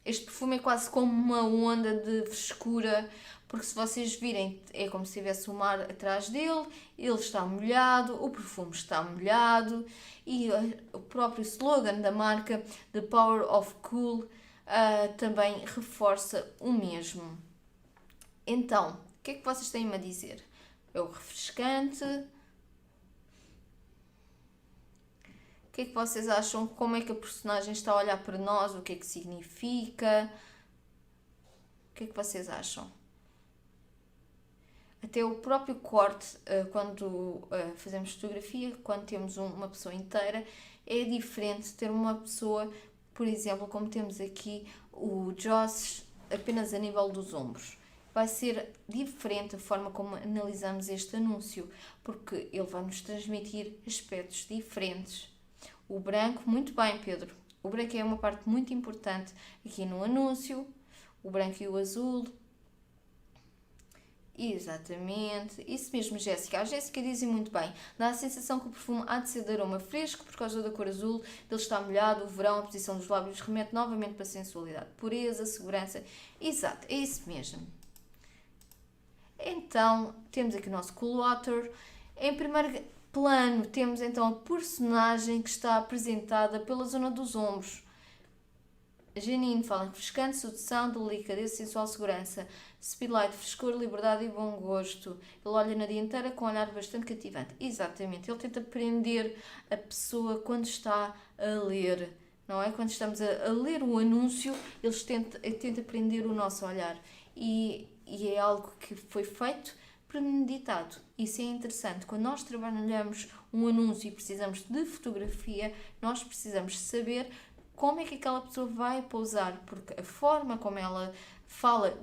perfume é quase como uma onda de frescura, porque se vocês virem, é como se tivesse o mar atrás dele, ele está molhado, o perfume está molhado, e o próprio slogan da marca, The Power of Cool, também reforça o mesmo. Então, o que é que vocês têm a dizer? É o refrescante? O que é que vocês acham? Como é que a personagem está a olhar para nós? O que é que significa? O que é que vocês acham? Até o próprio corte, quando fazemos fotografia, quando temos uma pessoa inteira, é diferente ter uma pessoa, por exemplo, como temos aqui o Josh, apenas a nível dos ombros. Vai ser diferente a forma como analisamos este anúncio, porque ele vai nos transmitir aspectos diferentes. O branco, muito bem, Pedro. O branco é uma parte muito importante aqui no anúncio. O branco e o azul. Exatamente. Isso mesmo, Jéssica. A Jéssica diz muito bem. Dá a sensação que o perfume há de ser de aroma fresco por causa da cor azul. Ele está molhado, o verão, a posição dos lábios remete novamente para a sensualidade. Pureza, segurança. Exato, é isso mesmo. Então, temos aqui o nosso Cool Water. Em primeiro plano, temos então a personagem que está apresentada pela zona dos ombros. Janine fala em refrescante, sedução, delicadeza, sensual, segurança. Speedlight, frescor, liberdade e bom gosto. Ele olha na dianteira com um olhar bastante cativante. Exatamente, ele tenta prender a pessoa quando está a ler, não é? Quando estamos a ler o anúncio, tenta prender o nosso olhar. E é algo que foi feito premeditado. Isso é interessante. Quando nós trabalhamos um anúncio e precisamos de fotografia, nós precisamos saber como é que aquela pessoa vai pousar, porque a forma como ela fala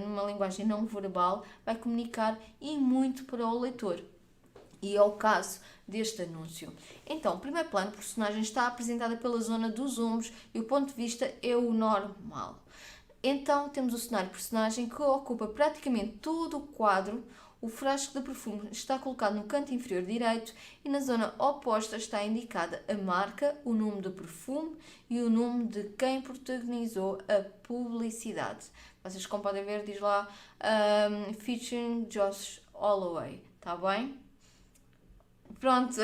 numa linguagem não verbal vai comunicar e muito para o leitor. E é o caso deste anúncio. Então, o primeiro plano, a personagem está apresentada pela zona dos ombros e o ponto de vista é o normal. Então, temos o cenário personagem que ocupa praticamente todo o quadro. O frasco de perfume está colocado no canto inferior direito e na zona oposta está indicada a marca, o nome do perfume e o nome de quem protagonizou a publicidade. Vocês, como podem ver, diz lá featuring Josh Holloway, está bem? Pronto,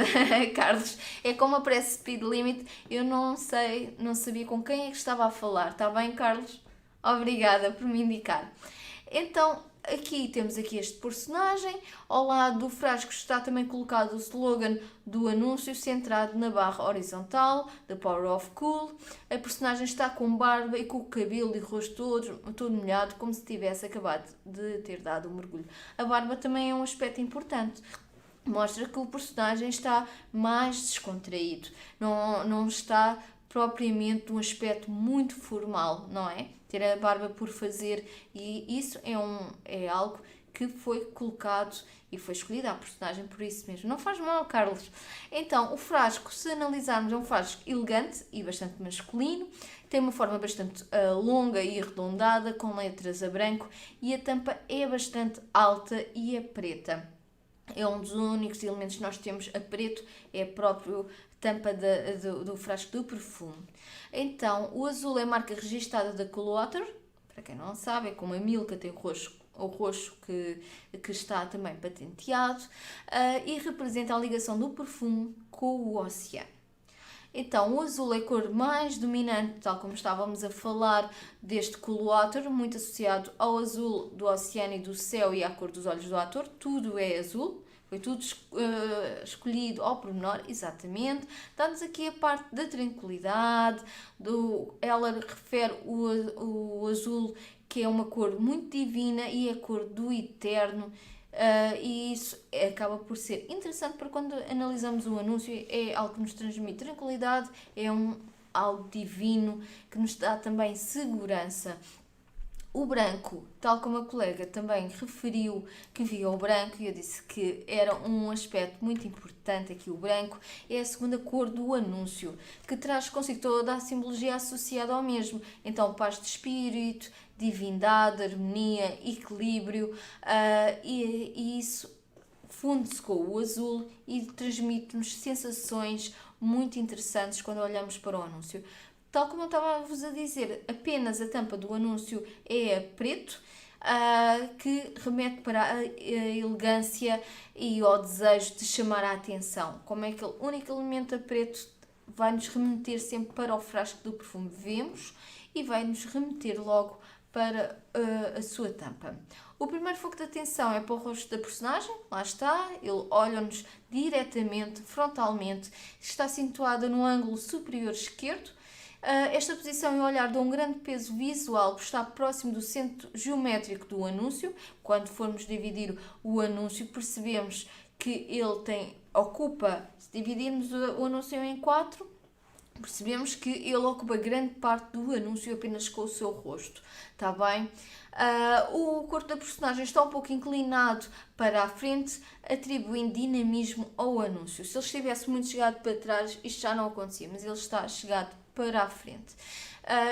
Carlos, é como aparece Speed Limit, eu não sabia com quem é que estava a falar, está bem, Carlos? Obrigada por me indicar. Então, temos aqui este personagem, ao lado do frasco está também colocado o slogan do anúncio centrado na barra horizontal, The Power of Cool. A personagem está com barba e com o cabelo e o rosto todo molhado, como se tivesse acabado de ter dado um mergulho. A barba também é um aspecto importante. Mostra que o personagem está mais descontraído, não está propriamente um aspecto muito formal, não é? Ter a barba por fazer, e isso é algo que foi colocado e foi escolhida a personagem por isso mesmo. Não faz mal, Carlos. Então, o frasco, se analisarmos, é um frasco elegante e bastante masculino, tem uma forma bastante longa e arredondada, com letras a branco, e a tampa é bastante alta e é preta. É um dos únicos elementos que nós temos a preto, é a própria tampa do frasco do perfume. Então, o azul é a marca registada da Cool Water, para quem não sabe, é como a Milka tem o roxo que está também patenteado, e representa a ligação do perfume com o oceano. Então, o azul é a cor mais dominante, tal como estávamos a falar deste Cool Water, muito associado ao azul do oceano e do céu e à cor dos olhos do ator. Tudo é azul, foi tudo escolhido ao pormenor, exatamente. Dá-nos aqui a parte da tranquilidade, ela refere o azul, que é uma cor muito divina e é a cor do eterno. E isso acaba por ser interessante para quando analisamos o anúncio. É algo que nos transmite tranquilidade, algo divino que nos dá também segurança. O branco, tal como a colega também referiu que via o branco, e eu disse que era um aspecto muito importante aqui, o branco é a segunda cor do anúncio, que traz consigo toda a simbologia associada ao mesmo. Então, paz de espírito, divindade, harmonia, equilíbrio, e isso funde-se com o azul e transmite-nos sensações muito interessantes quando olhamos para o anúncio. Tal como eu estava-vos a dizer, apenas a tampa do anúncio é a preto, que remete para a elegância e ao desejo de chamar a atenção. Como é que o único elemento a preto vai nos remeter sempre para o frasco do perfume vemos e vai nos remeter logo para a sua tampa. O primeiro foco de atenção é para o rosto da personagem, lá está, ele olha-nos diretamente, frontalmente, está situada no ângulo superior esquerdo. Esta posição e o olhar dão um grande peso visual por estar próximo do centro geométrico do anúncio. Quando formos dividir o anúncio, percebemos que ele ocupa, se dividirmos o anúncio em 4, percebemos que ele ocupa grande parte do anúncio apenas com o seu rosto, está bem? O corpo da personagem está um pouco inclinado para a frente, atribuindo dinamismo ao anúncio. Se ele estivesse muito chegado para trás, isto já não acontecia, mas ele está chegado para a frente.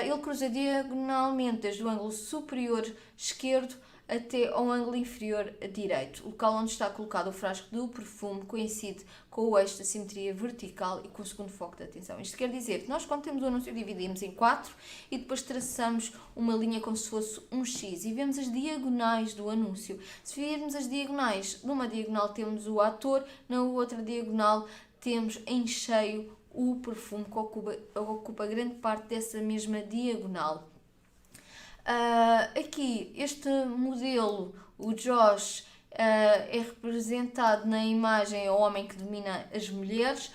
Ele cruza diagonalmente desde o ângulo superior esquerdo até ao ângulo inferior direito. O local onde está colocado o frasco do perfume coincide com o eixo da simetria vertical e com o segundo foco de atenção. Isto quer dizer que nós, quando temos o anúncio, dividimos em 4 e depois traçamos uma linha como se fosse um X e vemos as diagonais do anúncio. Se virmos as diagonais, numa diagonal temos o ator, na outra diagonal temos em cheio o perfume que ocupa grande parte dessa mesma diagonal. Aqui, este modelo, o Josh, é representado na imagem o homem que domina as mulheres,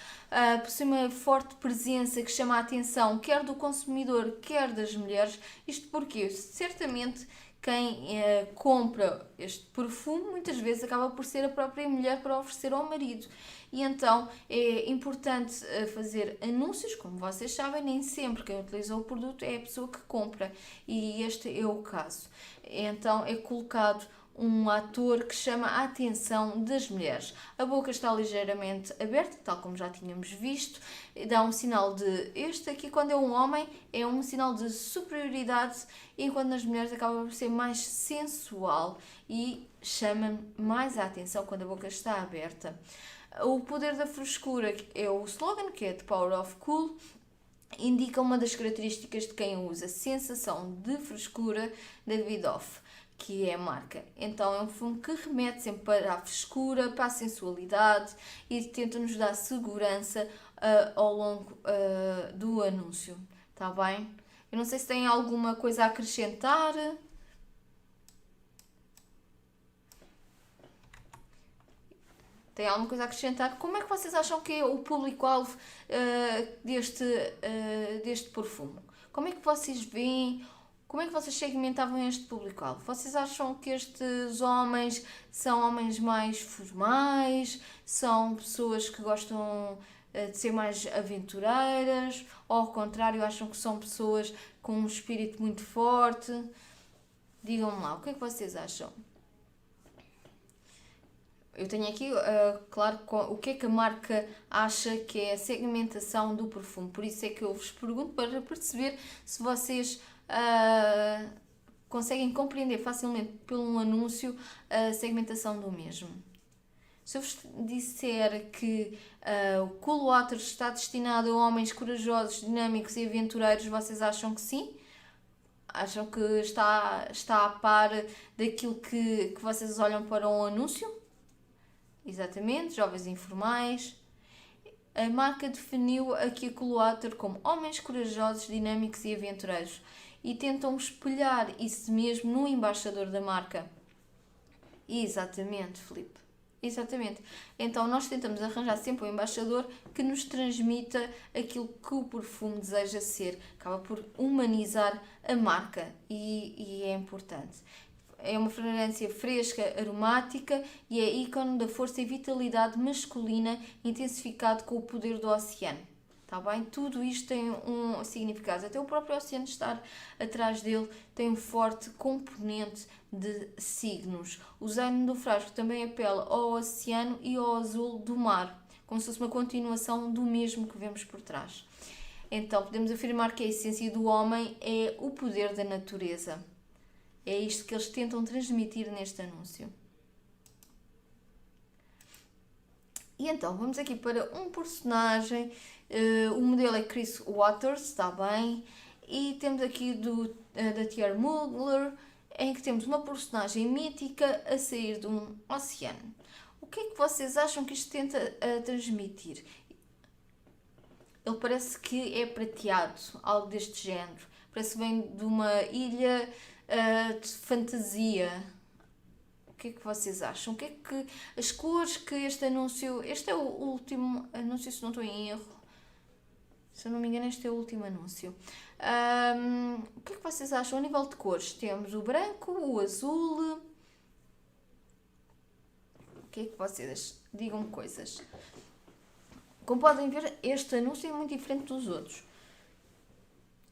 possui uma forte presença que chama a atenção quer do consumidor, quer das mulheres. Isto porque, certamente, quem compra este perfume muitas vezes acaba por ser a própria mulher para oferecer ao marido. E então é importante fazer anúncios, como vocês sabem, nem sempre quem utiliza o produto é a pessoa que compra, e este é o caso. Então é colocado um ator que chama a atenção das mulheres. A boca está ligeiramente aberta, tal como já tínhamos visto, dá um sinal de... Este aqui, quando é um homem, é um sinal de superioridade, enquanto nas mulheres acaba por ser mais sensual e chama mais a atenção quando a boca está aberta. O poder da frescura é o slogan, que é The Power of Cool, indica uma das características de quem usa, sensação de frescura da Davidoff, que é a marca. Então é um perfume que remete sempre para a frescura, para a sensualidade e tenta nos dar segurança ao longo do anúncio. Está bem? Eu não sei se tem alguma coisa a acrescentar. Tem alguma coisa a acrescentar? Como é que vocês acham que é o público-alvo deste perfume? Como é que vocês veem? Como é que vocês segmentavam este público-alvo? Vocês acham que estes homens são homens mais formais? São pessoas que gostam de ser mais aventureiras? Ou ao contrário, acham que são pessoas com um espírito muito forte? Digam-me lá, o que é que vocês acham? Eu tenho aqui, claro, o que é que a marca acha que é a segmentação do perfume. Por isso é que eu vos pergunto para perceber se vocês conseguem compreender facilmente pelo anúncio a segmentação do mesmo. Se eu vos disser que o Cool Water está destinado a homens corajosos, dinâmicos e aventureiros, vocês acham que sim? Acham que está a par daquilo que vocês olham para um anúncio? Exatamente, jovens informais. A marca definiu aqui a Cool Water como homens corajosos, dinâmicos e aventureiros e tentam espelhar isso mesmo no embaixador da marca. Exatamente, Filipe. Exatamente. Então nós tentamos arranjar sempre um embaixador que nos transmita aquilo que o perfume deseja ser. Acaba por humanizar a marca e é importante. É uma fragrância fresca, aromática e é ícone da força e vitalidade masculina intensificado com o poder do oceano. Está bem? Tudo isto tem um significado. Até o próprio oceano estar atrás dele tem um forte componente de signos. O design do frasco também apela ao oceano e ao azul do mar, como se fosse uma continuação do mesmo que vemos por trás. Então podemos afirmar que a essência do homem é o poder da natureza. É isto que eles tentam transmitir neste anúncio. E então, vamos aqui para um personagem. O modelo é Chris Waters, está bem? E temos aqui da Thierry Mugler, em que temos uma personagem mítica a sair de um oceano. O que é que vocês acham que isto tenta transmitir? Ele parece que é prateado, algo deste género. Parece que vem de uma ilha de fantasia. O que é que vocês acham? O que é que as cores que este anúncio... Este é o último anúncio, se não estou em erro. Se eu não me engano, este é o último anúncio. O que é que vocês acham? A nível de cores, temos o branco, o azul... O que é que vocês... Digam-me coisas. Como podem ver, este anúncio é muito diferente dos outros.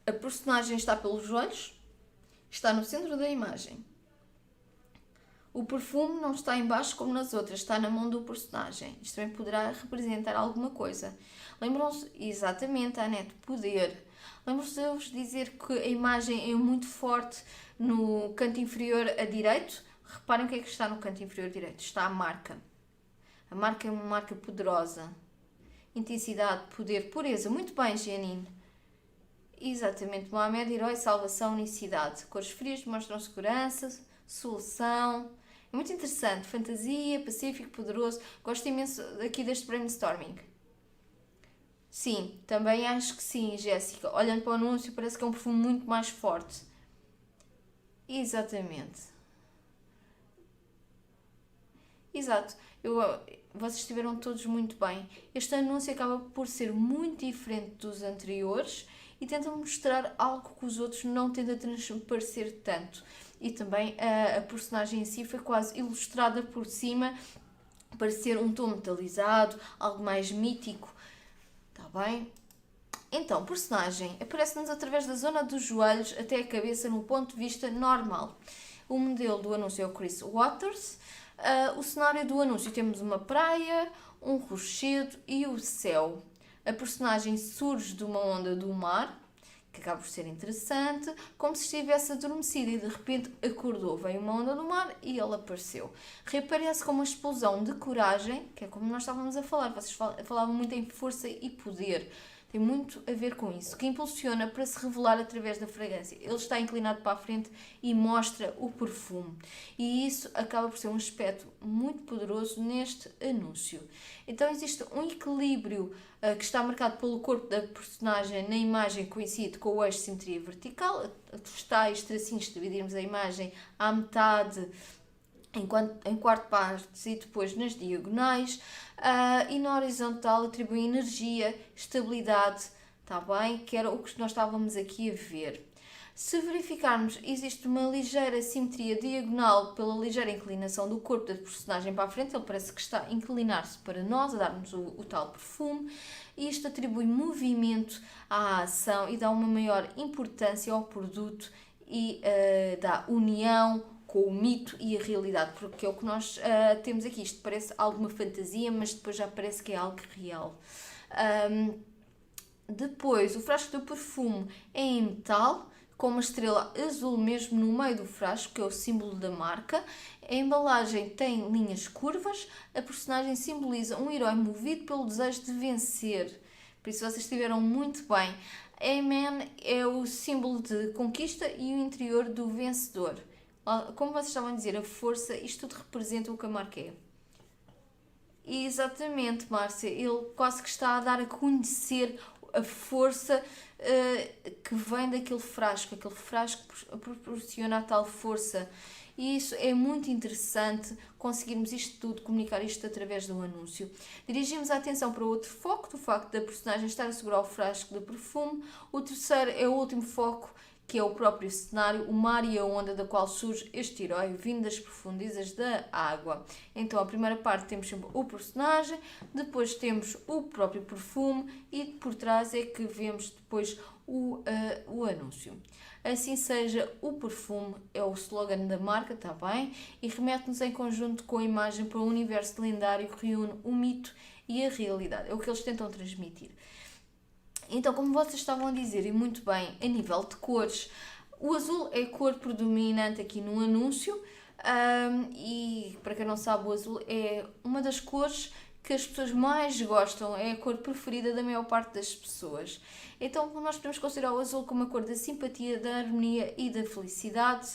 A personagem está pelos olhos, está no centro da imagem. O perfume não está em baixo como nas outras, está na mão do personagem. Isto também poderá representar alguma coisa. Lembram-se, exatamente, Anete, poder. Lembram-se de eu vos dizer que a imagem é muito forte no canto inferior a direito? Reparem o que é que está no canto inferior direito. Está a marca. A marca é uma marca poderosa. Intensidade, poder, pureza. Muito bem, Janine. Exatamente, Mohamed, herói, salvação, unicidade. Cores frias demonstram segurança, solução. É muito interessante. Fantasia, pacífico, poderoso. Gosto imenso aqui deste brainstorming. Sim, também acho que sim, Jéssica. Olhando para o anúncio, parece que é um perfume muito mais forte. Exatamente. Exato. Vocês estiveram todos muito bem. Este anúncio acaba por ser muito diferente dos anteriores e tenta mostrar algo que os outros não tentam transparecer tanto. E também a personagem em si foi quase ilustrada por cima para ser um tom metalizado, algo mais mítico. Está bem? Então, o personagem aparece-nos através da zona dos joelhos até a cabeça no ponto de vista normal. O modelo do anúncio é o Chris Waters. O cenário do anúncio temos uma praia, um rochedo e o céu. A personagem surge de uma onda do mar, que acaba por ser interessante, como se estivesse adormecida e de repente acordou. Veio uma onda do mar e ele apareceu. Reaparece com uma explosão de coragem, que é como nós estávamos a falar. Vocês falavam muito em força e poder. Tem muito a ver com isso, que impulsiona para se revelar através da fragrância. Ele está inclinado para a frente e mostra o perfume. E isso acaba por ser um aspecto muito poderoso neste anúncio. Então existe um equilíbrio que está marcado pelo corpo da personagem na imagem que coincide com o eixo de simetria vertical. Os tais tracinhos, se dividirmos a imagem à metade, em quarto partes e depois nas diagonais, e na horizontal atribui energia, estabilidade, está bem? Que era o que nós estávamos aqui a ver. Se verificarmos, existe uma ligeira simetria diagonal pela ligeira inclinação do corpo da personagem para a frente, ele parece que está a inclinar-se para nós, a dar-nos o tal perfume, e isto atribui movimento à ação e dá uma maior importância ao produto e dá união com o mito e a realidade, porque é o que nós temos aqui. Isto parece alguma fantasia, mas depois já parece que é algo real. Depois, o frasco do perfume é em metal, com uma estrela azul mesmo no meio do frasco, que é o símbolo da marca. A embalagem tem linhas curvas, a personagem simboliza um herói movido pelo desejo de vencer. Por isso vocês estiveram muito bem. Amen é o símbolo de conquista e o interior do vencedor. Como vocês estavam a dizer, a força, isto tudo representa o que a marca é. Exatamente, Márcia. Ele quase que está a dar a conhecer a força que vem daquele frasco. Aquele frasco proporciona a tal força. E isso é muito interessante, conseguirmos isto tudo, comunicar isto através do anúncio. Dirigimos a atenção para outro foco, do facto da personagem estar a segurar o frasco de perfume. O terceiro é o último foco, que é o próprio cenário, o mar e a onda da qual surge este herói, vindo das profundezas da água. Então, a primeira parte temos sempre o personagem, depois temos o próprio perfume e por trás é que vemos depois o anúncio. Assim seja, o perfume é o slogan da marca, está bem? E remete-nos em conjunto com a imagem para um universo lendário que reúne o mito e a realidade. É o que eles tentam transmitir. Então, como vocês estavam a dizer, e muito bem, a nível de cores, o azul é a cor predominante aqui no anúncio, e para quem não sabe, o azul é uma das cores que as pessoas mais gostam, é a cor preferida da maior parte das pessoas. Então, nós podemos considerar o azul como a cor da simpatia, da harmonia e da felicidade.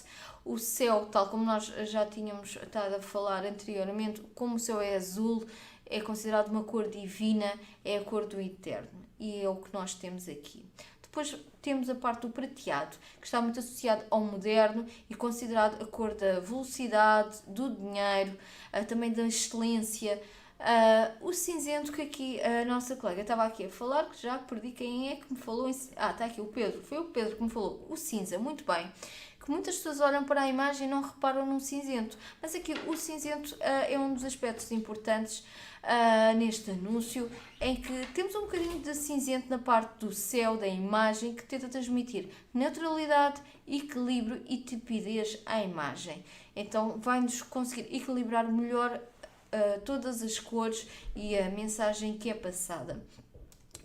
O céu, tal como nós já tínhamos estado a falar anteriormente, como o céu é azul, é considerado uma cor divina, é a cor do eterno. E é o que nós temos aqui. Depois temos a parte do prateado, que está muito associado ao moderno e considerado a cor da velocidade, do dinheiro, também da excelência. O cinzento, que aqui a nossa colega estava aqui a falar, que já perdi quem é que me falou. Está aqui o Pedro, foi o Pedro que me falou. O cinza, muito bem. Que muitas pessoas olham para a imagem e não reparam no cinzento. Mas aqui o cinzento é um dos aspectos importantes neste anúncio, em que temos um bocadinho de cinzento na parte do céu, da imagem, que tenta transmitir neutralidade, equilíbrio e tipidez à imagem. Então vai-nos conseguir equilibrar melhor todas as cores e a mensagem que é passada.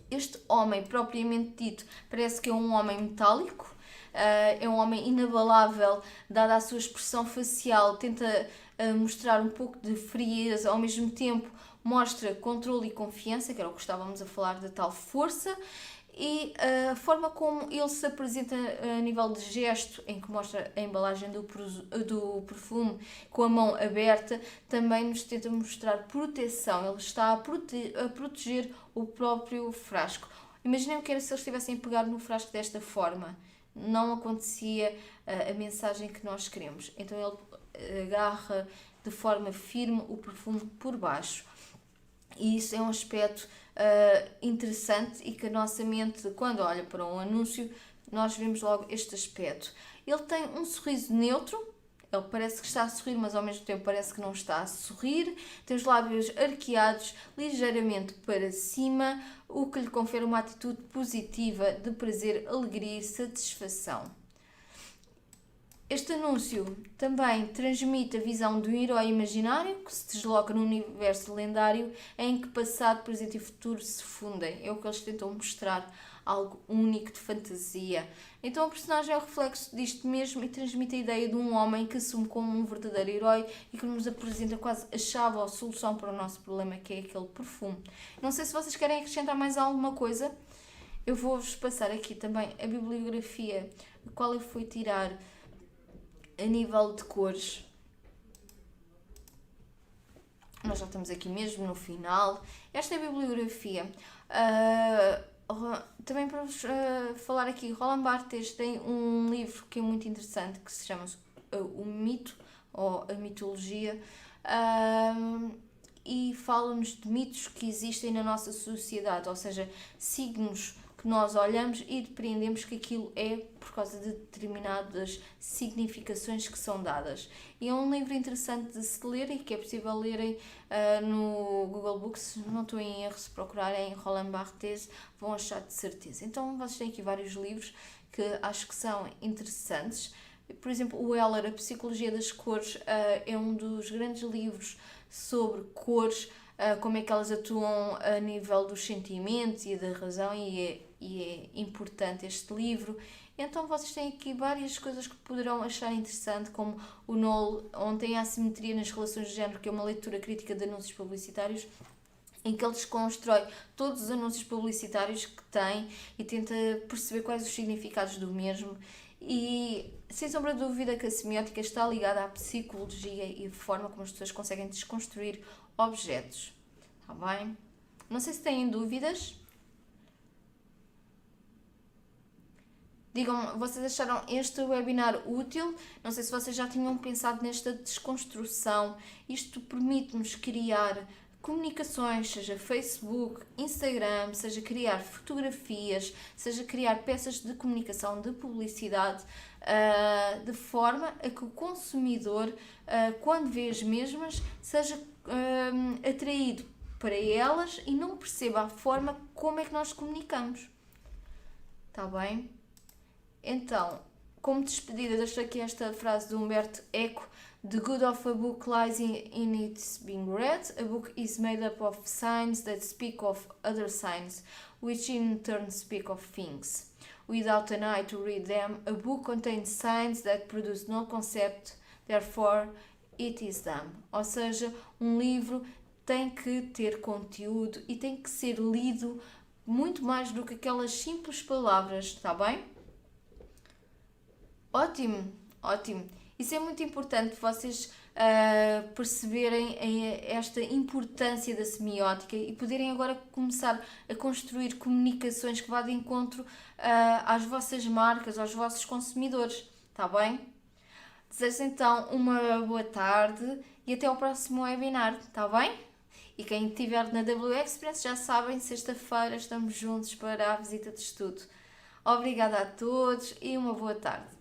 Este homem, propriamente dito, parece que é um homem metálico, é um homem inabalável, dada a sua expressão facial, tenta mostrar um pouco de frieza, ao mesmo tempo mostra controle e confiança, que era o que estávamos a falar da tal força, e a forma como ele se apresenta a nível de gesto, em que mostra a embalagem do perfume com a mão aberta, também nos tenta mostrar proteção. Ele está a proteger o próprio frasco. Imaginem que era se eles estivessem a pegar no frasco desta forma. Não acontecia a mensagem que nós queremos. Então ele agarra de forma firme o perfume por baixo. E isso é um aspecto interessante e que a nossa mente, quando olha para um anúncio, nós vemos logo este aspecto. Ele tem um sorriso neutro, ele parece que está a sorrir, mas ao mesmo tempo parece que não está a sorrir. Tem os lábios arqueados ligeiramente para cima, o que lhe confere uma atitude positiva de prazer, alegria e satisfação. Este anúncio também transmite a visão de um herói imaginário que se desloca num universo lendário em que passado, presente e futuro se fundem. É o que eles tentam mostrar, algo único de fantasia. Então o personagem é o reflexo disto mesmo e transmite a ideia de um homem que assume como um verdadeiro herói e que nos apresenta quase a chave ou a solução para o nosso problema, que é aquele perfume. Não sei se vocês querem acrescentar mais alguma coisa. Eu vou-vos passar aqui também a bibliografia, a qual eu fui tirar a nível de cores. Nós já estamos aqui mesmo no final. Esta é a bibliografia. Também para vos falar aqui, Roland Barthes tem um livro que é muito interessante, que se chama O Mito, ou a Mitologia, e fala-nos de mitos que existem na nossa sociedade, ou seja, signos que nós olhamos e depreendemos que aquilo é por causa de determinadas significações que são dadas. E é um livro interessante de se ler e que é possível lerem no Google Books. Não estou em erro, se procurarem Roland Barthes vão achar de certeza. Então vocês têm aqui vários livros que acho que são interessantes. Por exemplo, o Heller, A Psicologia das Cores, é um dos grandes livros sobre cores, como é que elas atuam a nível dos sentimentos e da razão, e é importante este livro. Então vocês têm aqui várias coisas que poderão achar interessante, como o Knoll, onde tem a assimetria nas relações de género, que é uma leitura crítica de anúncios publicitários, em que ele desconstrói todos os anúncios publicitários que tem e tenta perceber quais os significados do mesmo. E sem sombra de dúvida que a semiótica está ligada à psicologia e a forma como as pessoas conseguem desconstruir objetos. Está bem? Não sei se têm dúvidas. Digam-me, vocês acharam este webinar útil? Não sei se vocês já tinham pensado nesta desconstrução. Isto permite-nos criar comunicações, seja Facebook, Instagram, seja criar fotografias, seja criar peças de comunicação, de publicidade, de forma a que o consumidor, quando vê as mesmas, seja atraído para elas e não perceba a forma como é que nós comunicamos. Está bem? Então, como despedida, deixo aqui esta frase de Humberto Eco: The good of a book lies in its being read. A book is made up of signs that speak of other signs, which in turn speak of things. Without an eye to read them, a book contains signs that produce no concept, therefore it is dumb. Ou seja, um livro tem que ter conteúdo e tem que ser lido muito mais do que aquelas simples palavras, está bem? Ótimo, ótimo. Isso é muito importante, vocês perceberem esta importância da semiótica e poderem agora começar a construir comunicações que vá de encontro às vossas marcas, aos vossos consumidores, está bem? Desejo então uma boa tarde e até ao próximo webinar, está bem? E quem estiver na W Express já sabem, sexta-feira estamos juntos para a visita de estudo. Obrigada a todos e uma boa tarde.